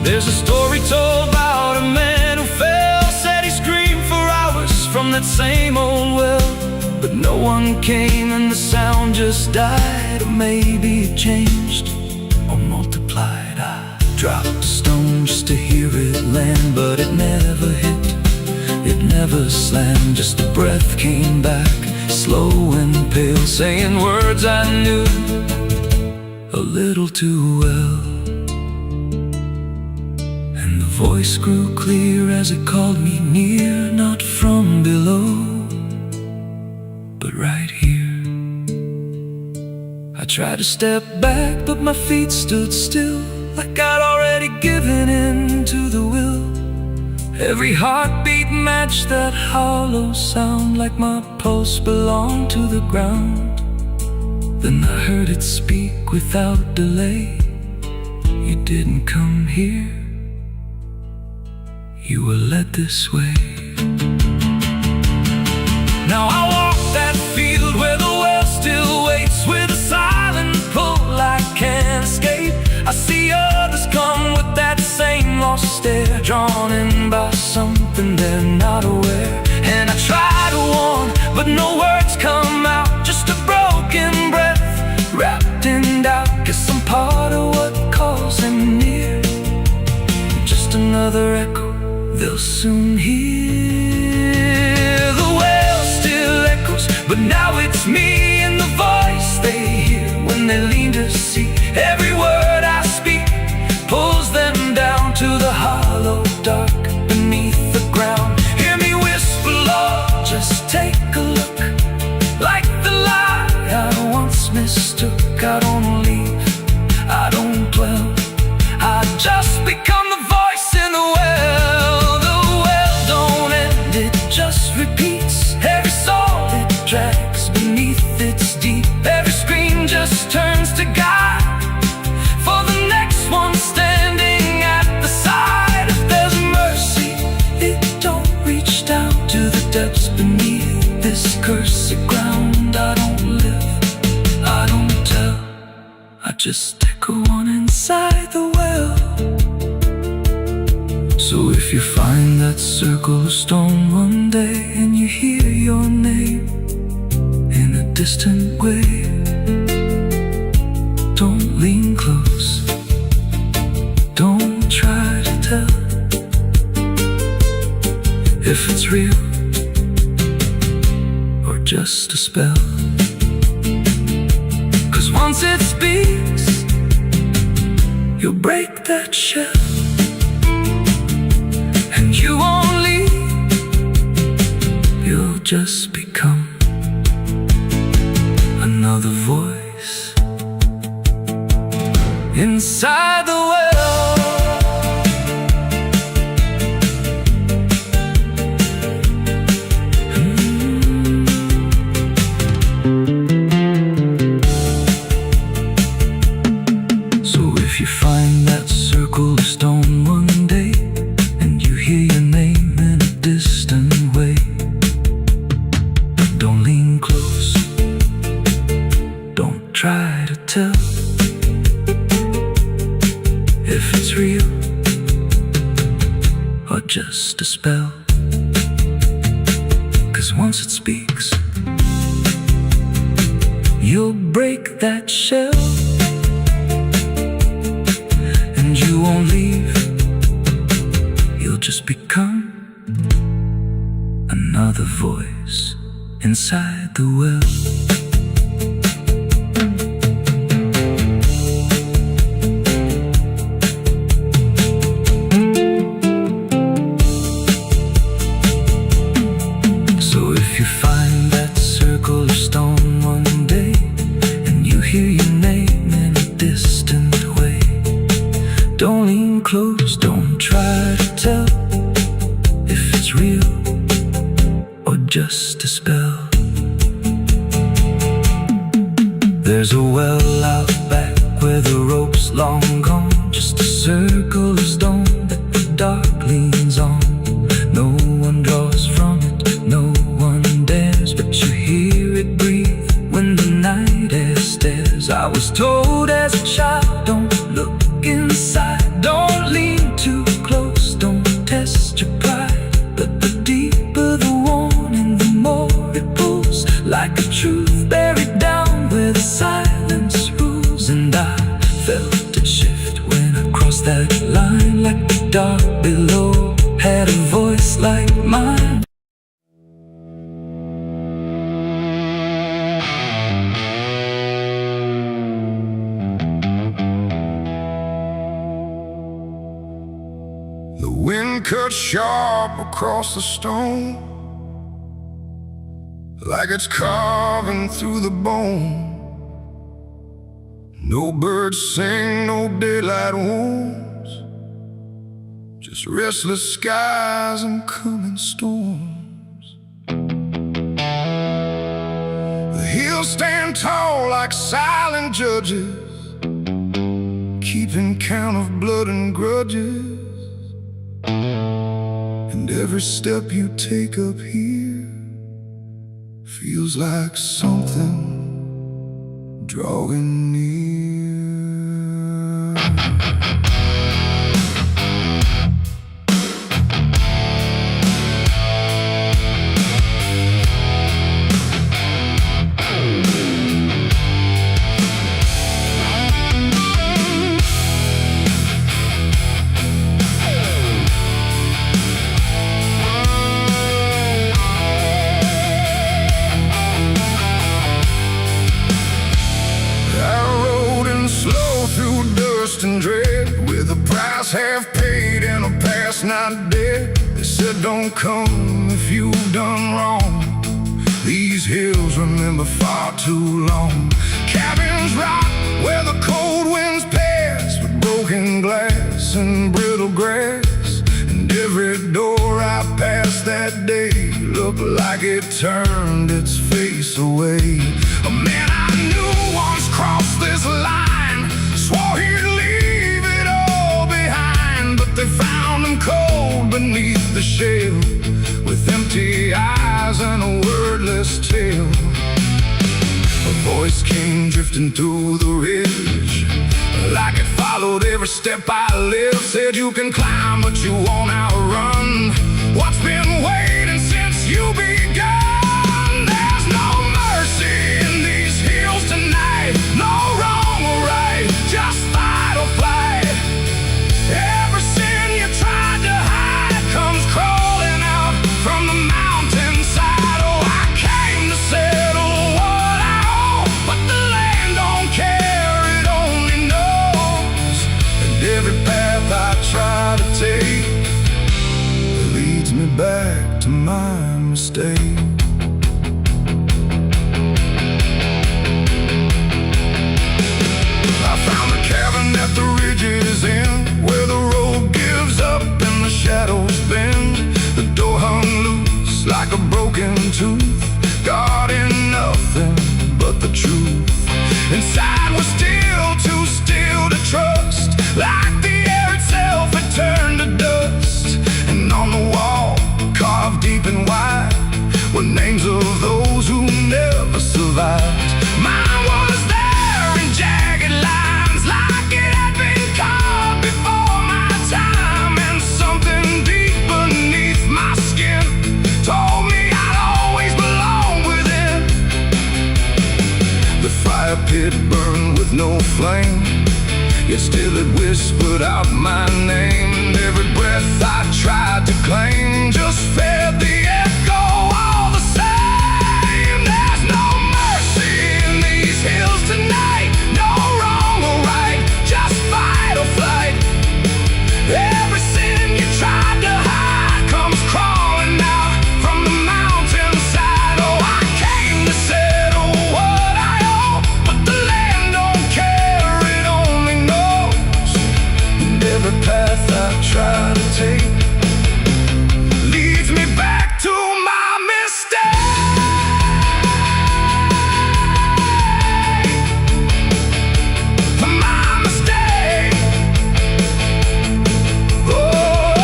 There's a story told about a man who fell, said he screamed for hours from that same old well, but no one came and the sound just died. Or maybe it changed or multiplied. I dropped a stone just to hear it land, but it never hit, it never slammed. Just a breath came back, slow and pale, saying words I knew a little too well. And the voice grew clear as it called me near, not from below, but right here. I tried to step back, but my feet stood still, like I'd already given in to the will. Every heartbeat matched that hollow sound, like my pulse belonged to the ground. Then I heard it speak without delay, you didn't come here, you were led this way. Now I walk that field where the well still waits, with a silent pull I can't escape. I see others come with that lost there, drawn in by something they're not aware. And I try to warn, but no words come out, just a broken breath wrapped in doubt. Guess I'm part of what calls them near, just another echo they'll soon hear. The well still echoes, but now it's me and the voice they hear when they lean to see. Every word I speak pulls them down to the hollow dark beneath the ground. Hear me whisper, Lord, just take a look. Like the lie I once mistook, I don't leave, I don't dwell, I just become the voice in the well. The well don't end, it just repeats. Every soul it drags beneath its deep. Every scream just turns to guide for the next one standing at the side. If there's mercy, it don't reach down to the depths beneath this cursed ground. I don't live, I don't tell, I just echo on inside the well. So if you find that circle of stone one day and you hear your name in a distant way, don't lean close, don't try to tell if it's real or just a spell. 'Cause once it speaks, you'll break that shell, and you won't leave, you'll just become another voice inside the well. So if you find that circle of stone one day and you hear your name in a distant way, don't lean close, don't try to tell if it's real or just a spell. 'Cause once it speaks, you'll break that shell, and you won't leave, you'll just become another voice inside the well. Don't lean close, don't try to tell if it's real or just a spell. There's a well out back where the rope's long gone, just a circle of stone that the dark leans on. No one draws from it, no one dares, but you hear it breathe when the night air stares. I was told as a child, don't look inside, don't lean too close, don't test your pride. But the deeper the warning, the more it pulls, like a truth buried down where the silence rules. And I felt it shift when I crossed that line, like the dark below had a voice like mine. The wind cut sharp across the stone, like it's carving through the bone. No birds sing, no daylight wounds, just restless skies and coming storms. The hills stand tall like silent judges, keeping count of blood and grudges. And every step you take up here feels like something drawing near. past not dead. They said don't come if you've done wrong. These hills remember far too long. Cabins rock where the cold winds pass, with broken glass and brittle grass. And every door I passed that day looked like it turned its face away. A man I knew once crossed this line, swore he'd leave it all behind, but they found him cold beneath the shell, with empty eyes and a wordless tale. A voice came drifting through the ridge, like it followed every step I lived. Said you can climb but you won't outrun what's been waiting since you begun. There's no mercy in these hills tonight, no wrong or right, just fight or flight. Every sin you tried to hide comes crawling out from the mountainside. Oh, I came to settle what I owe, but the land don't care, it only knows. And every path I try to take leads me back to my mistake. I found a cabin at the ridge's end, where the road gives up and the shadows bend. The door hung loose like a broken tooth, guarding nothing but the truth. Inside was still too still to trust, like the air itself had turned to dust. And on the wall, carved deep and wide, were names of those who never survived. Mine was there in jagged lines, like it had been carved before my time. And something deep beneath my skin told me I'd always belong within. The fire pit burned with no flame, yet still it whispered out my name. And every breath I tried to claim just fed the echo all the same. There's no mercy in these hills tonight, no wrong or right, just fight or flight. Every sin you tried to hide comes crawling out from the mountainside. Oh, I came to settle what I owe, but the land don't care, it only knows. And every path I try to take leads me back to my mistake. My mistake. Oh,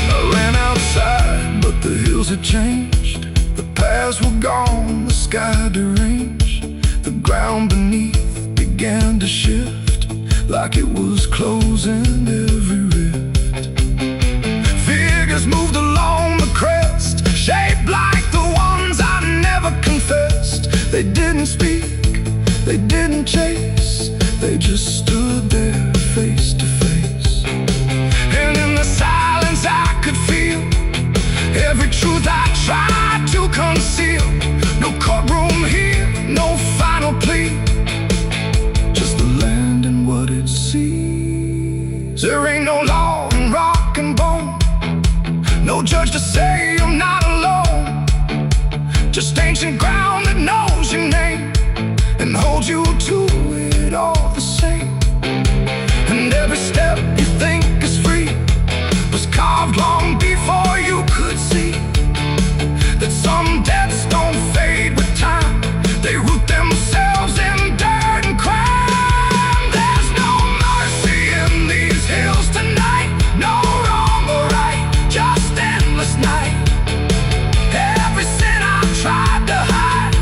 I ran outside, but the hills had changed. The paths were gone, the sky deranged. The ground beneath began to shift, like it was closing every rift. Figures moved along the crest, shaped like the ones I never confessed. They didn't speak, they didn't chase, they just stood there face to face. And in the silence I could feel every truth I tried to conceal. No courtroom here, no final plea, just the land and what it sees. There ain't no law in rock and bone, no judge to say I'm not alone, just ancient ground that knows your name and holds you to it all the same. And every step you think is free was carved long before you could see that some debts don't fade with time, they root themselves in dirt and crime. There's no mercy in these hills tonight, no wrong or right, just endless night. Every sin I tried to hide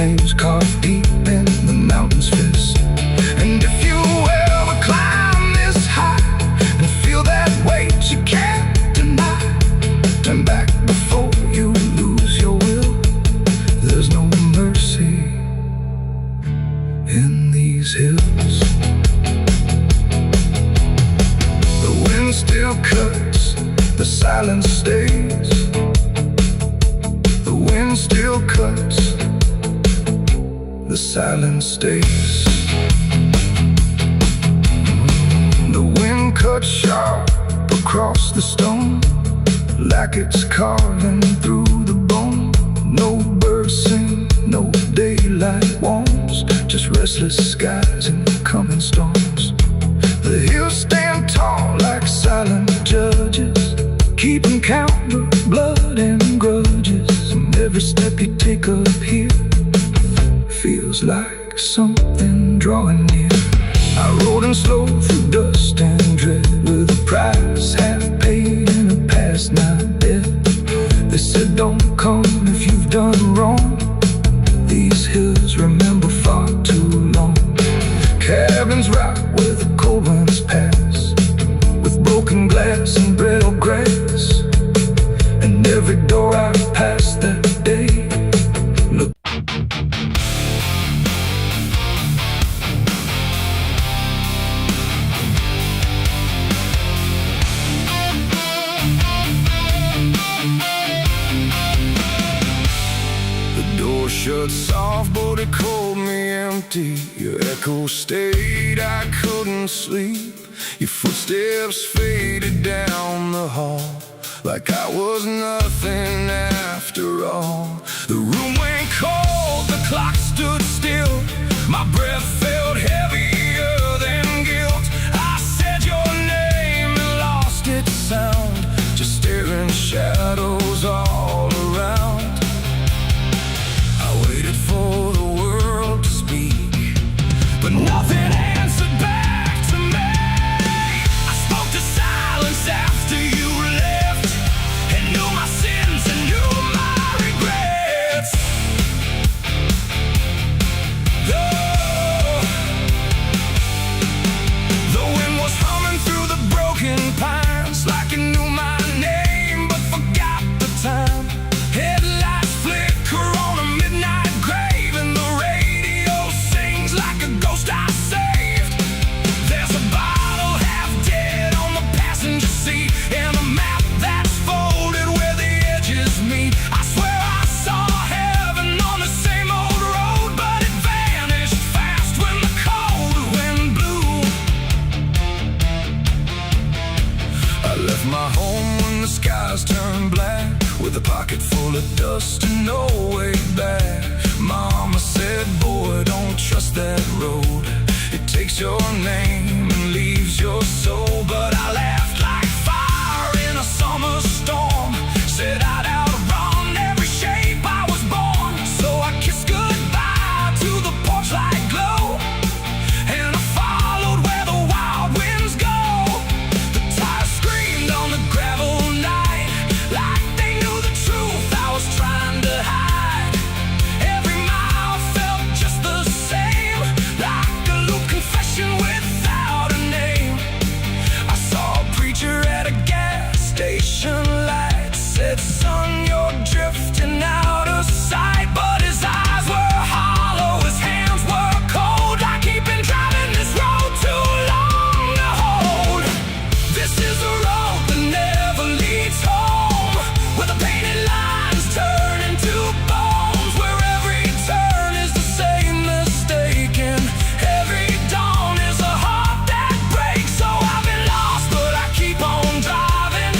names carved deep in the mountain's fist. And if you ever climb this high and feel that weight you can't deny, turn back before you lose your will. There's no mercy in these hills. The wind still cuts, the silence stays. The wind still cuts, the silence stays. The wind cuts sharp across the stone, like it's carving through the bone. No birds sing, no daylight warms, just restless skies and coming storms. The hills stand tall like silent judges, keeping count of blood and grudges. And every step you take up here feels like something drawing near. I rode in slow through dust and dread, with a price half paid and a past not dead. They said don't come if you've done wrong. These hills remember far too long. Cabins rock where the cold winds pass, with broken glass and brittle grass. And every door I passed that day looked. Shut soft, but it called me empty. Your echo stayed, I couldn't sleep. Your footsteps faded down the hall, like I was nothing after all. The room went cold, the clock stood still. My breath felt heavier than guilt. I said your name and lost its sound, just staring shadows all around. For the world to speak, but nothing answered back to me. I spoke to silence after you left, and knew my sins and knew my regrets. The wind was humming through the broken pines, like it knew my name but forgot the time. Headlights flicker on a midnight grave, and the radio sings like a ghost I saved. There's a bottle half dead on the passenger seat, and a map that's folded where the edges meet. I swear I saw heaven on the same old road, but it vanished fast when the cold wind blew. I left my home when the skies turned black, with a pocket full of dust and no way back. Mama said, boy, don't trust that road. It takes your name and leaves your soul. But I laughed like fire in a summer storm, said I'd outrun every shape I was born. So I kissed goodbye to the porch light glow, and I followed where the wild winds go. The tires screamed on the gravel night, like they knew the truth I was trying to hide. Every mile felt just the same, like a loop confession without a name. I saw a preacher at a gas station light, said, son, you're drifting out of sight. But his eyes were hollow, his hands were cold, like he'd been driving this road too long to hold. This is a road that never leads home, where the painted lines turn into bones, where every turn is the same mistake, and every dawn is a heart that breaks. So I've been lost, but I keep on driving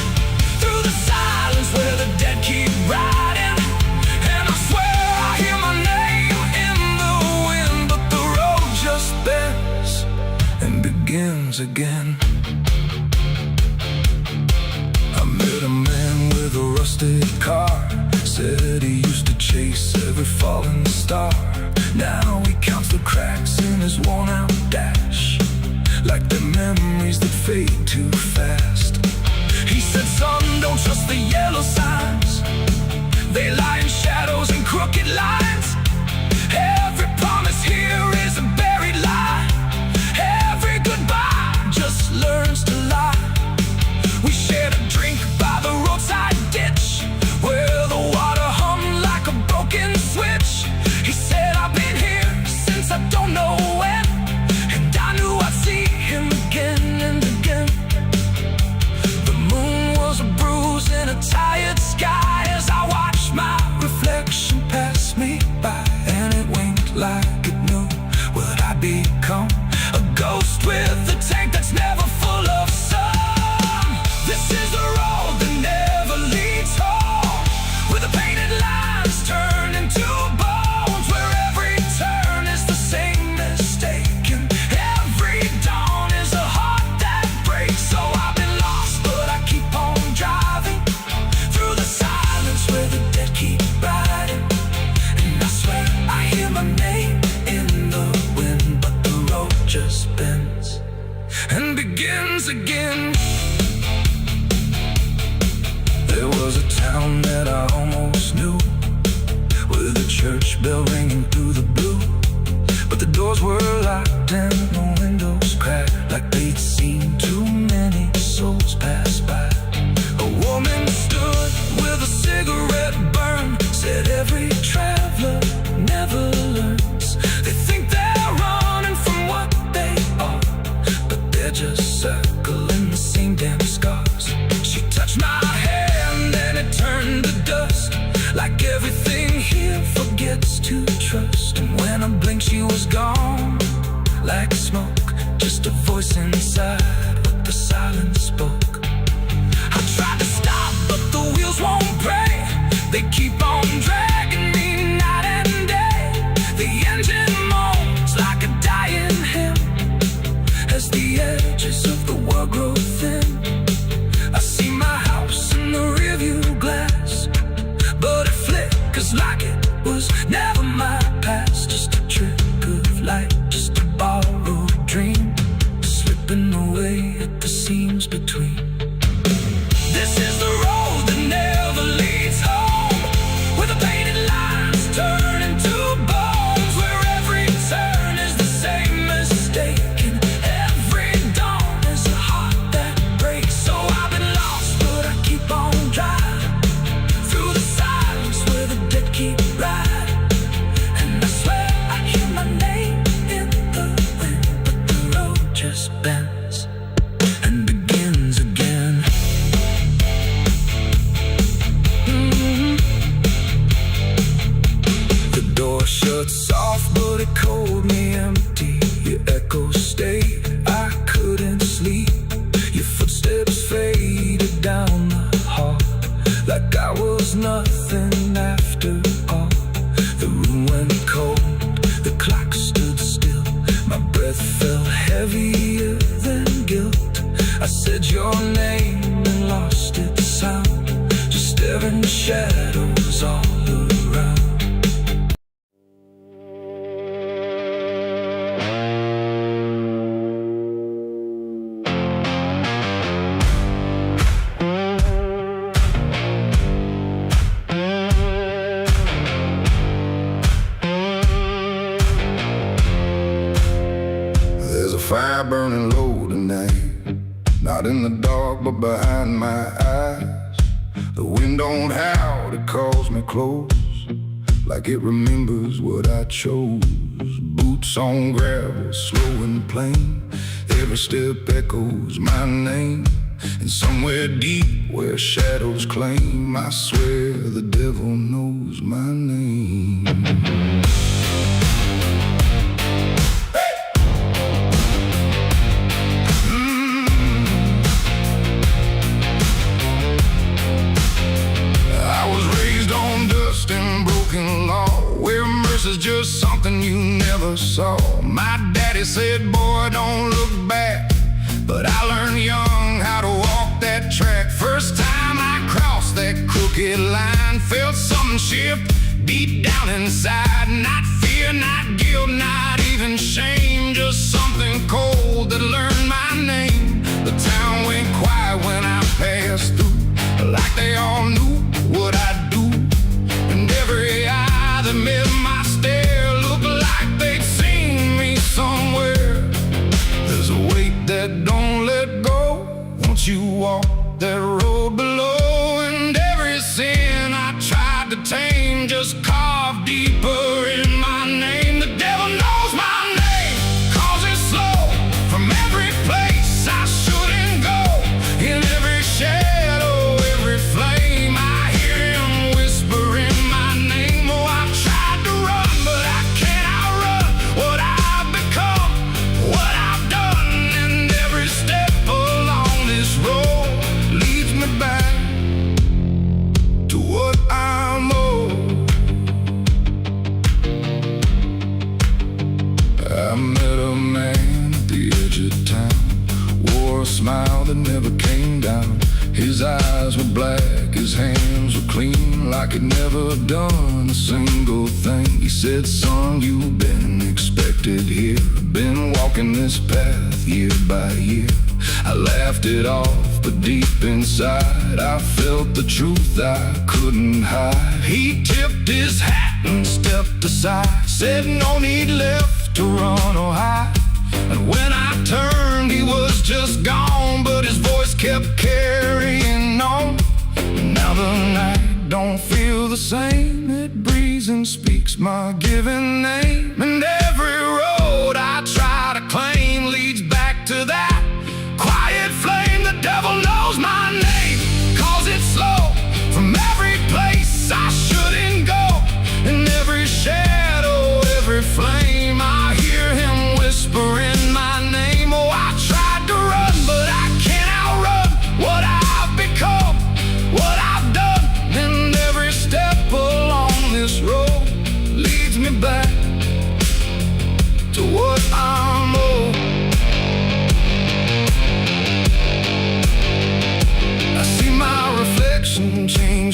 through the silence where the dead keep riding. And I swear I hear my name in the wind, but the road just bends and begins again. I met a man with a rusted car, said he used to chase every falling star. Now he counts the cracks in his worn-out dash, like the memories that fade too fast. He said, son, don't trust the yellow signs, they lie in shadows and crooked lines. everything here forgets to trust. And when I blinked, she was gone like smoke. Just a voice inside, but the silence spoke. I tried to stop, but the wheels won't break. They keep on dragging me night and day. The engine moans like a dying hymn as the edges of the world grow thin. I see my house in the rearview glass, but it flickers like it was never my past. Just a trick of light, just a borrowed dream, slipping away at the seams between. This is the road that never leads home, where the painted lines turn into bones, where every turn is the same mistake, and every dawn is a heart that breaks. So I've been lost, but I keep on driving through the silence where the dead keep riding. And I swear I hear my name in the wind, but the road just bends and begins again. The door shuts soft, but it cold me empty. Your echo stayed, I couldn't sleep. Your footsteps faded down the hall like I was nothing after all. The room went cold, the clock stood still. My breath felt heavier than guilt. I said your name and lost its sound, just staring shadows all around. There's a fire burning low tonight, not in the dark but behind my eyes. The wind don't howl, it calls me close, like it remembers what I chose. Boots on gravel, slow and plain, every step echoes my name. And somewhere deep where shadows claim, I swear the devil knows my name. Is just something you never saw. My daddy said, boy, don't look back, but I learned young how to walk that track. First time I crossed that crooked line, felt something shift deep down inside. Not fear, not guilt, not even shame, just something cold that learned my name. The town went quiet when I passed through, like they all knew what I'd do. And every eye that met my stare looked like they'd seen me somewhere. There's a weight that don't let go once you walk that road below. And every sin I tried to tame just carved deeper in my name. The devil knows my name, 'cause it's slow from every place I shouldn't go. In every shadow, every flame, I hear him whispering my name. Oh, I've tried to run, but I can't outrun what I've become, what I've done. And every step along this road leads me back to what I'm owed. I met a man at the edge of town, wore a smile that never came down. His eyes were black, his hands were clean, like he'd never done a single thing. He said, son, you've been expected here, been walking this path year by year. I laughed it off, but deep inside I felt the truth I couldn't hide. He tipped his hat and stepped aside, said no need left to run or hide. And when I turned, he was just gone, but his voice kept carrying on. Now the night don't feel the same, it breathes and speaks my given name. And every road I try to claim leads back to that quiet flame. The devil knows my name, 'cause it's slow from every place I shouldn't go.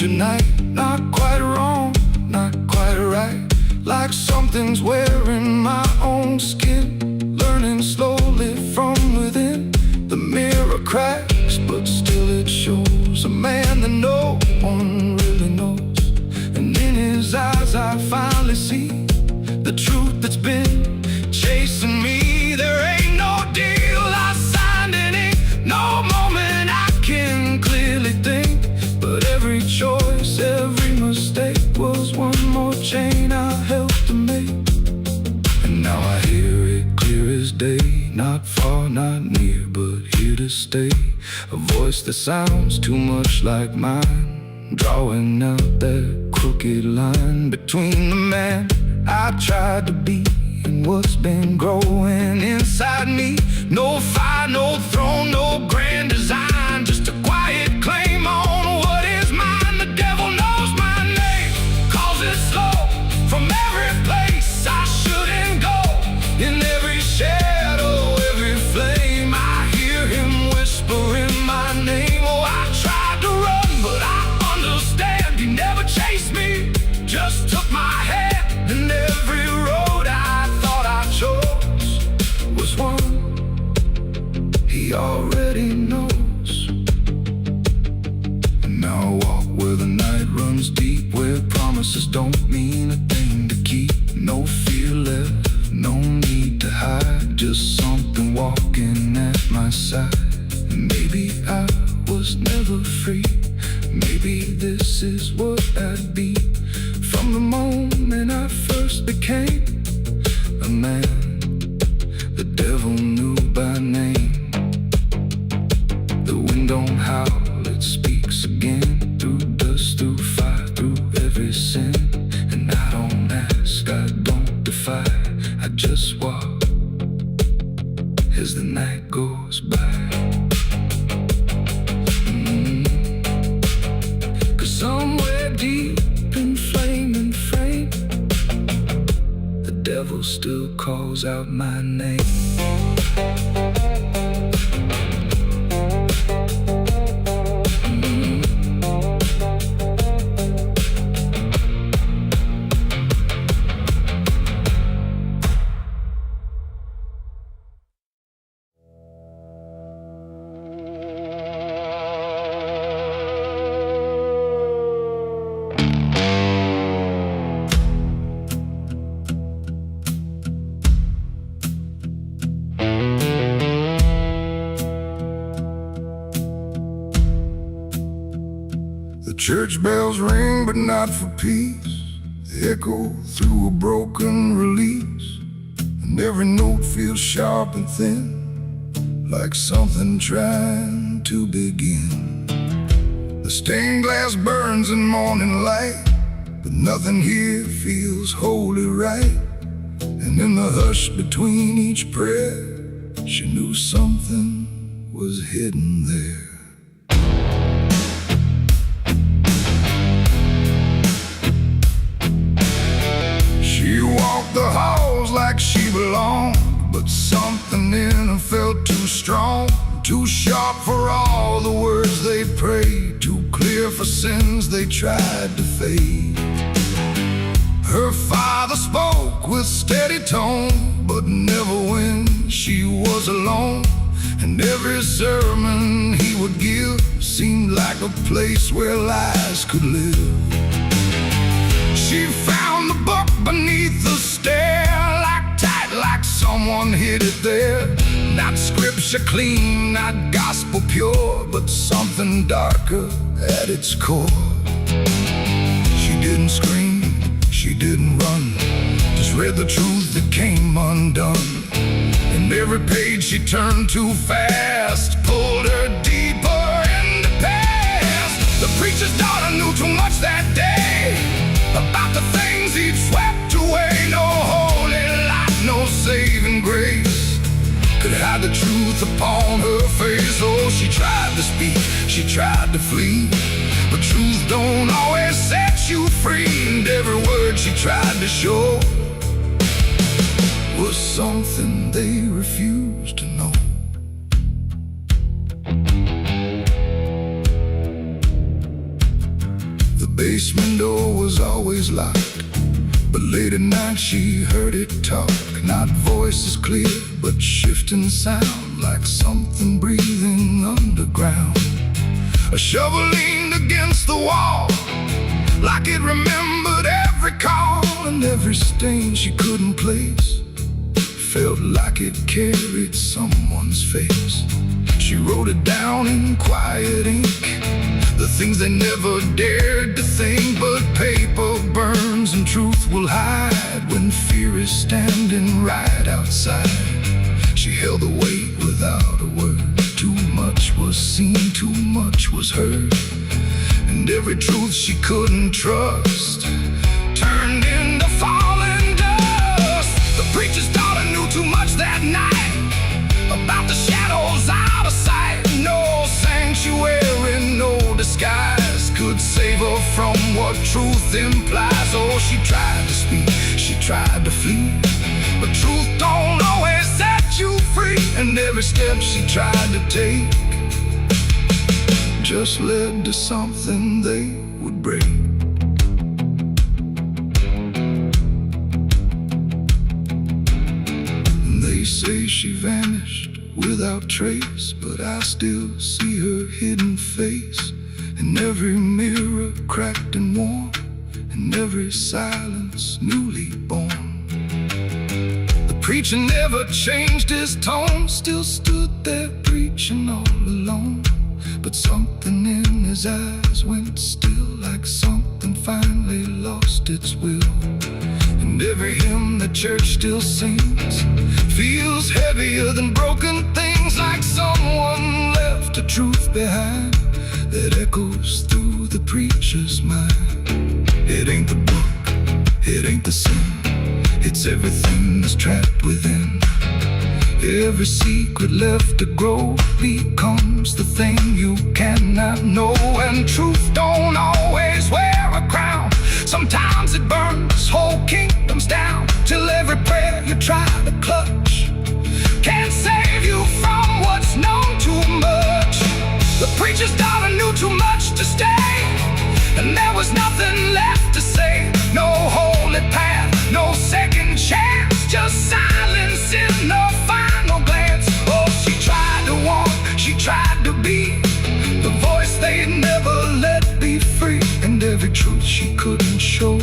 tonight. Not quite wrong, not quite right. Like something's wearing my own skin. Learning slowly from within. The mirror cracks, but still it shows a man that no one really knows. And in his eyes I finally see the truth that's been chasing me. There ain't no deal I signed in ink, no moment I can clearly think. But every choice, every mistake was one more chain I helped to make. And now I hear it clear as day. Not far, not near, but here to stay. A voice that sounds too much like mine, drawing out that crooked line between the man I tried to be and what's been growing inside me. No fire, no throne, no grand design, just a quiet claim on what is mine. The devil knows my name, calls it slow from every place I shouldn't go. In every shadow, every flame, I hear him whispering my name. Oh, I tried to run, but I understand. He never chased me, just took my hand. And every road I thought I chose was one he already knows. And now I walk where the night runs deep, where promises don't mean a thing to keep. No fear left, no need to hide, just something walking at my side. Maybe I was never free, maybe this is what I'd be. From the moment I first became a man, the devil knew by name. The wind don't howl, it speaks again, through dust, through fire, through every sin. And I don't ask, I don't defy, I just walk as the night goes by. Cause somewhere deep in flame and frame, the devil still calls out my name. Church bells ring, but not for peace. They echo through a broken release, and every note feels sharp and thin, like something trying to begin. The stained glass burns in morning light, but nothing here feels wholly right. And in the hush between each prayer, she knew something was hidden there. She walked the halls like she belonged, but something in her felt too strong, too sharp for all the words they prayed, too clear for sins they tried to fade. Her father spoke with steady tone, but never when she was alone. And every sermon he would give seemed like a place where lies could live. She found the book beneath the stair, like tight, like someone hid it there. Not scripture clean, not gospel pure, but something darker at its core. She didn't scream, she didn't run, just read the truth that came undone. And every page she turned too fast pulled her deeper in the past. The preacher's daughter knew too much that day about the things he'd swept away. No holy light, no saving grace could hide the truth upon her face. Oh, she tried to speak, she tried to flee, but truth don't always set you free. And every word she tried to show was something they refused to know. The basement door was always locked, but late at night she heard it talk. Not voices clear, but shifting sound, like something breathing underground. A shovel leaned against the wall, like it remembered every call, and every stain she couldn't place felt like it carried someone's face. She wrote it down in quiet ink, the things they never dared to think. But paper burns and truth will hide when fear is standing right outside. She held the weight without a word. Too much was seen, too much was heard, and every truth she couldn't trust turned into falling dust. The preacher's daughter knew too much that night about the shadows out of sight. No sanctuary, no disguise could save her from what truth implies. Oh, she tried to speak, she tried to flee, but truth don't always set you free. And every step she tried to take just led to something they would break. They say she vanished without trace, but I still see her hidden face in every mirror cracked and worn, in every silence newly born. The preacher never changed his tone, still stood there preaching all alone. But something in his eyes went still, like something finally lost its will. And every hymn the church still sings feels heavier than broken things, like someone left a truth behind that echoes through the preacher's mind. It ain't the book, it ain't the sin, it's everything that's trapped within. Every secret left to grow becomes the thing you cannot know. And truth don't always wear a crown, sometimes it burns whole kingdoms down, till every prayer you try to clutch can't save you from what's known too much. The preacher's daughter knew too much to stay, and there was nothing left to say. No holy path, no second chance, just silence in the final glance. Oh, she tried to walk, she tried to be the voice they'd never let be free. And every truth she couldn't show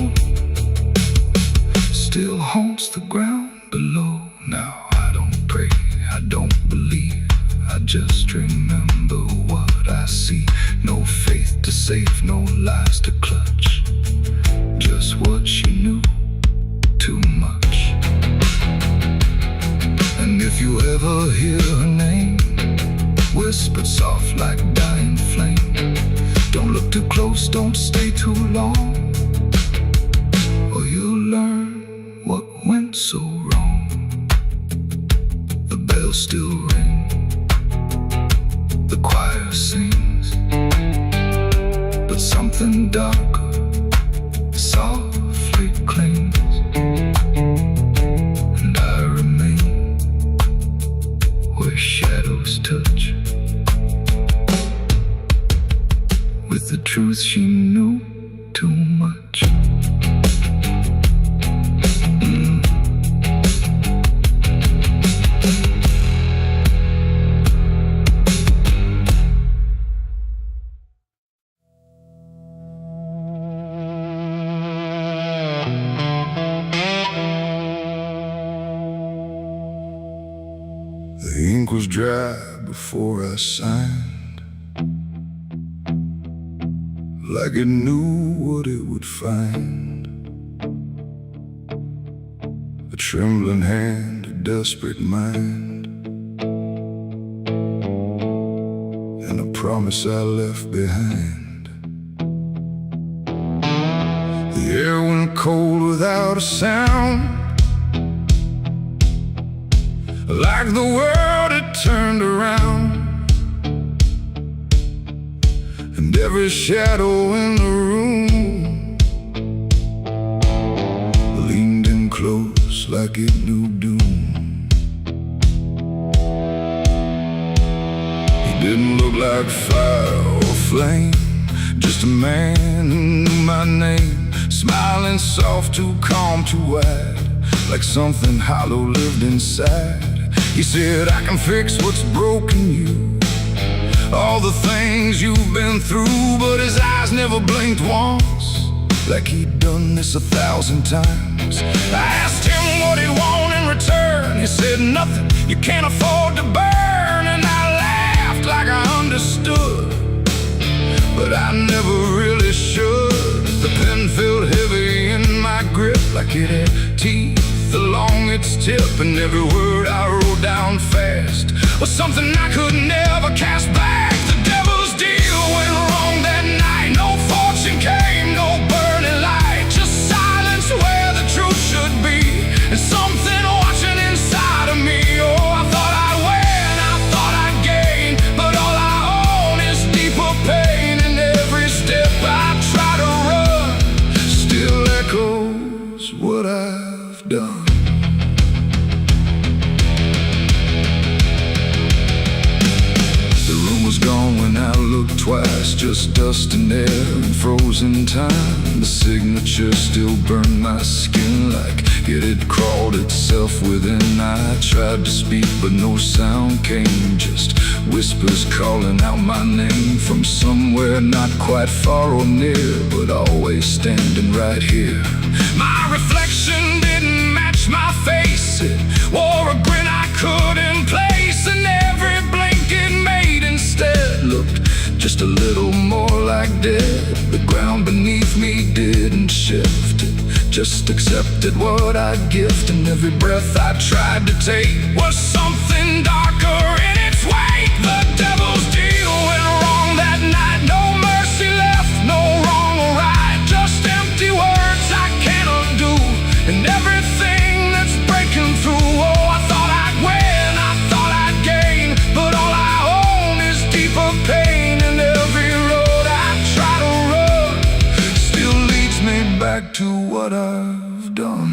still haunts the ground below. Now I don't pray, I don't believe, I just remember what I see. No faith to save, no lies to clutch, just what she knew, too much. And if you ever hear her name whispered soft like dying flame, don't look too close, don't stay too long, or you'll learn what went so wrong. The bells still ring, the choir sings, but something darker softly clings, and I remain where shadows touch with the truth she knew too much. The ink was dry before I signed, like it knew what it would find. A trembling hand, a desperate mind, and a promise I left behind. The air went cold without a sound, like the world had turned around, and every shadow in the room leaned in close like it knew doom. He didn't look like fire or flame, Just a man who knew my name, smiling soft, too calm to wide, like something hollow lived inside. He said, I can fix what's broken you, all the things you've been through. But his eyes never blinked once, like he'd done this 1,000 times. I asked him what he'd want in return. He said, nothing you can't afford to burn. And I laughed like I understood, but I never really should. The pen felt heavy in my grip, like it had teeth along its tip. And every word I wrote down fast was something I could never cast back. The devil's deal went wrong that night. No fortune came, no burning light, just silence where the truth should be, and something watching inside of me. Oh, I thought I'd win, I thought I'd gain, but all I own is deeper pain. And every step I try to run still echoes what I've done. Gone when I looked twice, just dust and air and frozen time. The signature still burned my skin like it had crawled itself within. I tried to speak but no sound came, just whispers calling out my name from somewhere not quite far or near, but always standing right here. My reflection didn't match my face, it wore a grin I couldn't place, and every blink it made instead looked just a little more like dead. The ground beneath me didn't shift, it just accepted what I'd gift. And every breath I tried to take was something darker in its wake. The devil's deal went wrong that night. No mercy left, no wrong or right, just empty words I can't undo, and everything that's breaking through. Oh, I thought I'd win, I thought I'd gain, but all I own is deeper pain. And every road I try to run still leads me back to what I've done.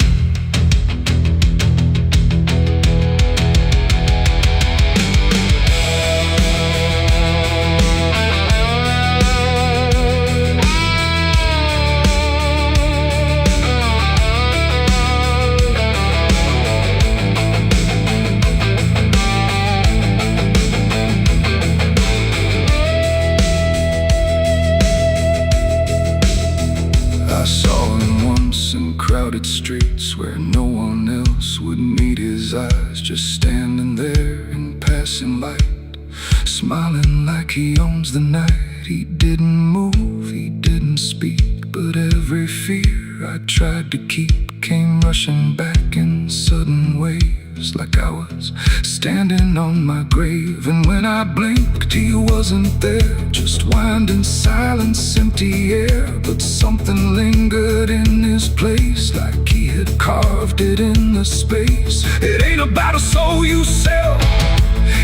I saw him once in crowded streets where no one else would meet his eyes, just standing there in passing light, smiling like he owns the night. He didn't move, he didn't speak, but every fear I tried to keep came rushing back in sudden waves, like I was standing on my grave. And when I blinked, he wasn't there, just winding silence, empty air. But something lingered in his place, like he had carved it in the space. It ain't about a soul you sell,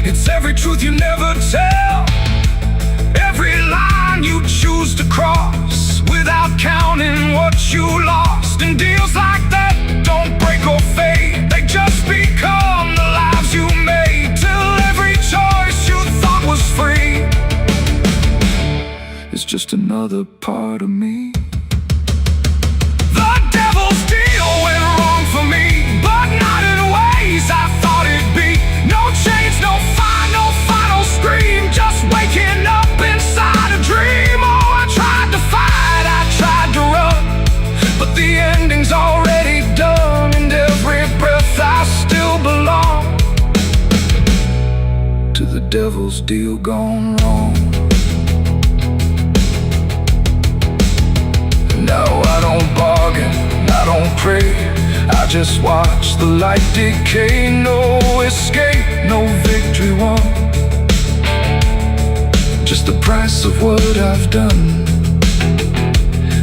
it's every truth you never tell, every line you choose to cross without counting what you lost. And deals like that don't break or fade, they just become the lives you made, till every choice you thought was free is just another part of me. The devil's deal went wrong for me, but not in ways I thought it'd be. No chains, no fire, no final scream, just waking up inside a dream. Oh, I tried to fight, I tried to run, but the ending's already done. And every breath I still belong to the devil's deal gone wrong. No, I don't bargain, I don't pray, I just watch the light decay. No escape, no victory won, just the price of what I've done.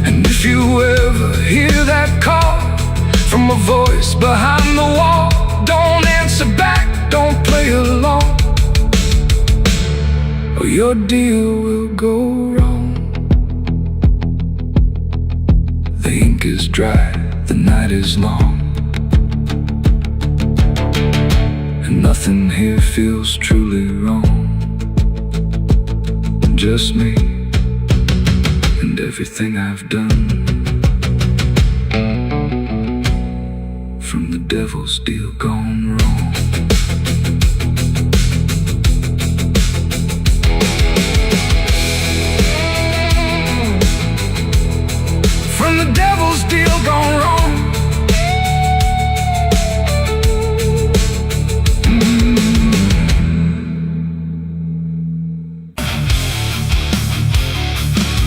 And if you ever hear that call from a voice behind the wall, don't answer back, don't play along, or your deal will go wrong. The ink is dry, the night is long, and nothing here feels truly wrong. Just me and everything I've done. From the devil's deal gone wrong. From the devil's deal gone wrong.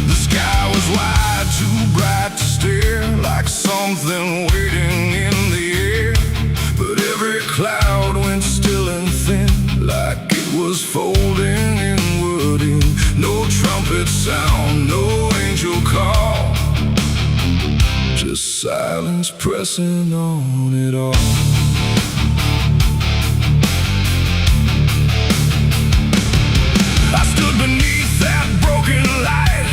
The sky was wide, too bright to stare, like something waiting in the air. But every cloud went still and thin, like it was folding inward in. No trumpet sound, no angel call, just silence pressing on it all. I stood beneath that broken light,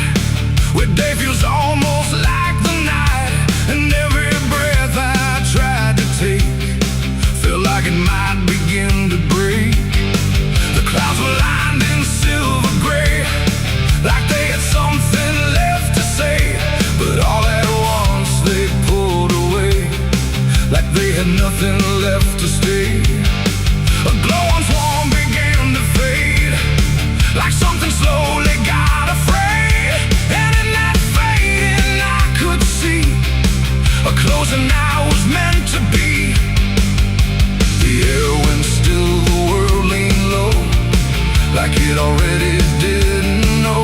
where day feels almost like the night, and every breath I tried to take felt like it might begin to break. The clouds were lined in silver gray, like they had something left to say, but all at once they pulled away, like they had nothing left to stay. A glow once warm began to fade, like something slowly got afraid. And in that fading I could see a closing I was meant to be. The air went still, the world leaned low, like it already didn't know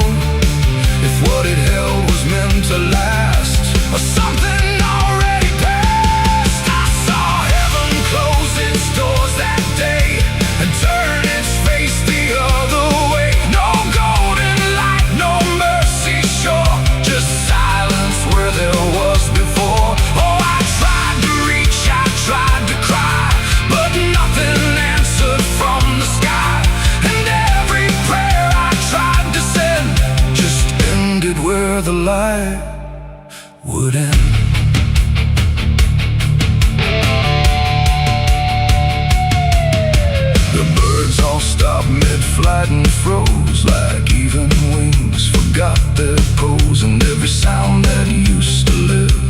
if what it held was meant to last, or something already passed. I saw heaven close its doors that day and turn its face the other way. No golden light, no mercy shore, just silence where there was before. Oh, I tried to reach, I tried to cry, but nothing answered from the sky. And every prayer I tried to send just ended where the light would end. The birds all stopped mid-flight and froze, like even wings forgot their pose. And every sound that used to live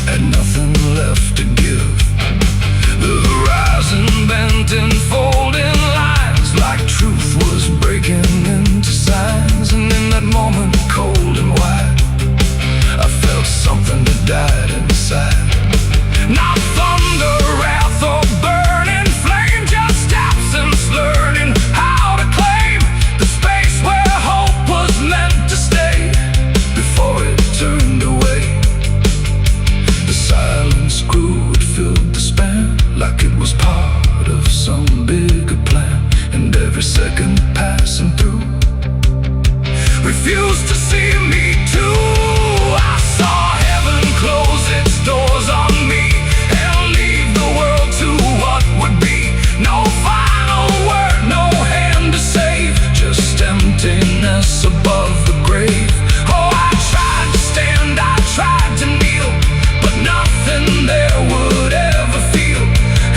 had nothing left to give. The horizon bent in folding lines, like truth was breaking into signs. And in that moment, cold and wide, I felt something that died inside. Not thunder, wrath, or burning flame, just absence learning how to claim the space where hope was meant to stay before it turned away. The silence grew, it filled the span, like it was part of some bigger plan. And every second passing through refused to see me too. I saw heaven close its doors on me and leave the world to what would be. No final word, no hand to save, just emptiness above the grave. Oh, I tried to stand, I tried to kneel, but nothing there would ever feel.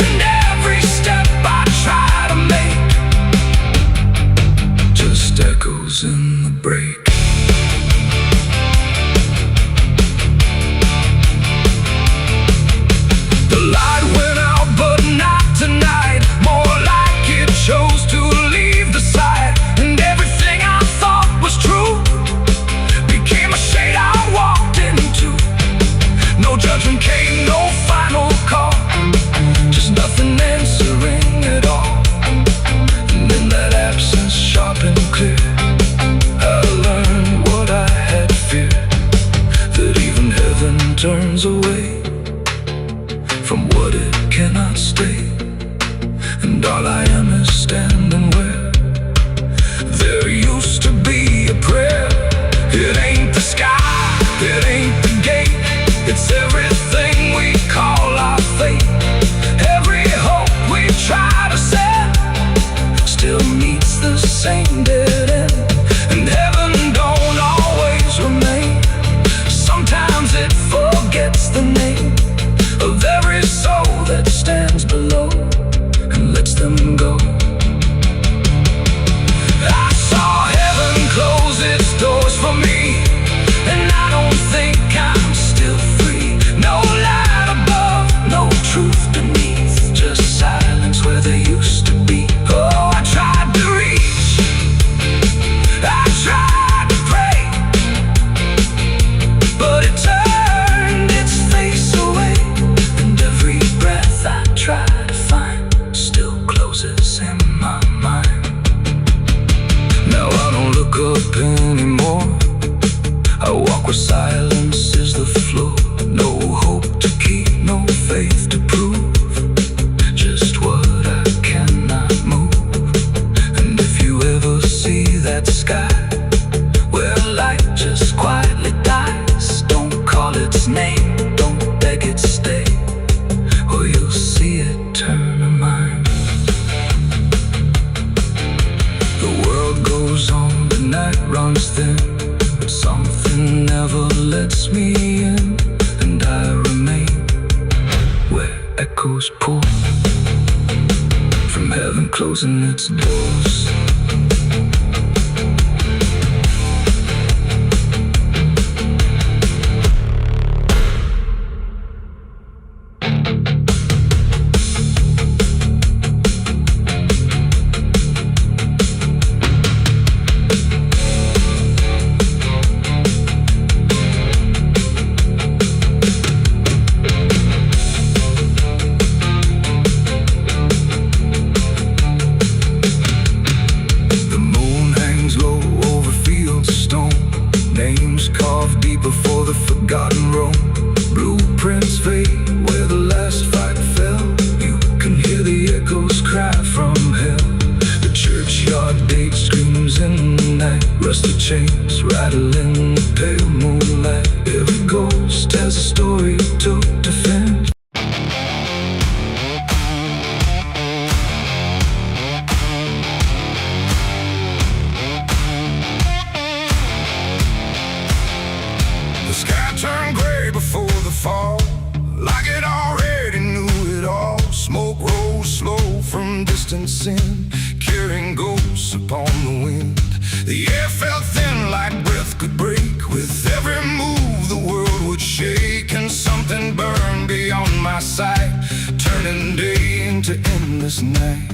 And every step I try to make just echoes in the break. The light went out, but not tonight, more like it chose to leave the sight. And everything I thought was true became a shade I walked into. No judgment came, no final call, just nothing answering at all. And in that absence, sharp and clear, I learned what I had feared, that even heaven turns away from what it cannot stay. And all I am is standing where there used to be a prayer. It ain't the sky, it ain't the gate, it's everything we call our fate. Every hope we try to send still meets the same dead end. And heaven don't always remain, sometimes it forgets the name of every soul that stands below and lets them go. I saw heaven close its doors for me its dose. Names carved deep before the forgotten roam. Blueprints fade where the last fight fell. You can hear the echoes cry from hell. The churchyard date screams in the night. Rusty chains rattle in the pale moonlight. Every ghost has a story to defend. The sky turned gray before the fall, like it already knew it all. Smoke rose slow from distant sin, carrying ghosts upon the wind. The air felt thin like breath could break. With every move the world would shake, and something burned beyond my sight, turning day into endless night.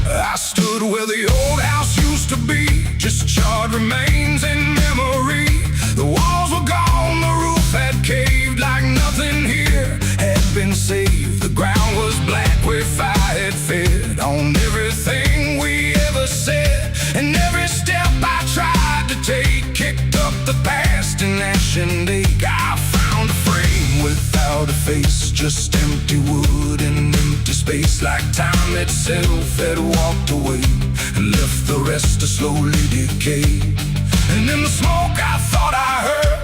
I stood where the old house used to be, just charred remains in memory. The walls were gone, the roof had caved, like nothing here had been saved. The ground was black where fire had fed on everything we ever said. And every step I tried to take kicked up the past in ash and ache. I found a frame without a face, just empty wood and empty space, like time itself had walked away and left the rest to slowly decay. And in the smoke I thought I heard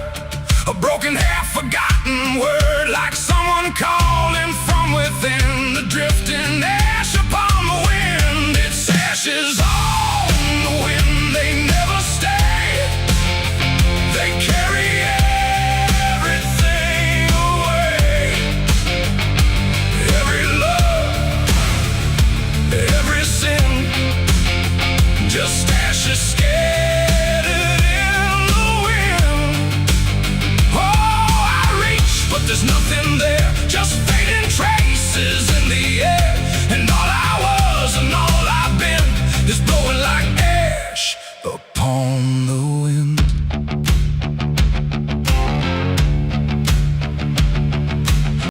a broken, half-forgotten word, like someone calling from within. The drifting ash upon the wind, its ashes on the wind. They never stay, they carry everything away. Every love, every sin, just ashes scattered in the wind. Oh, I reach, but there's nothing there.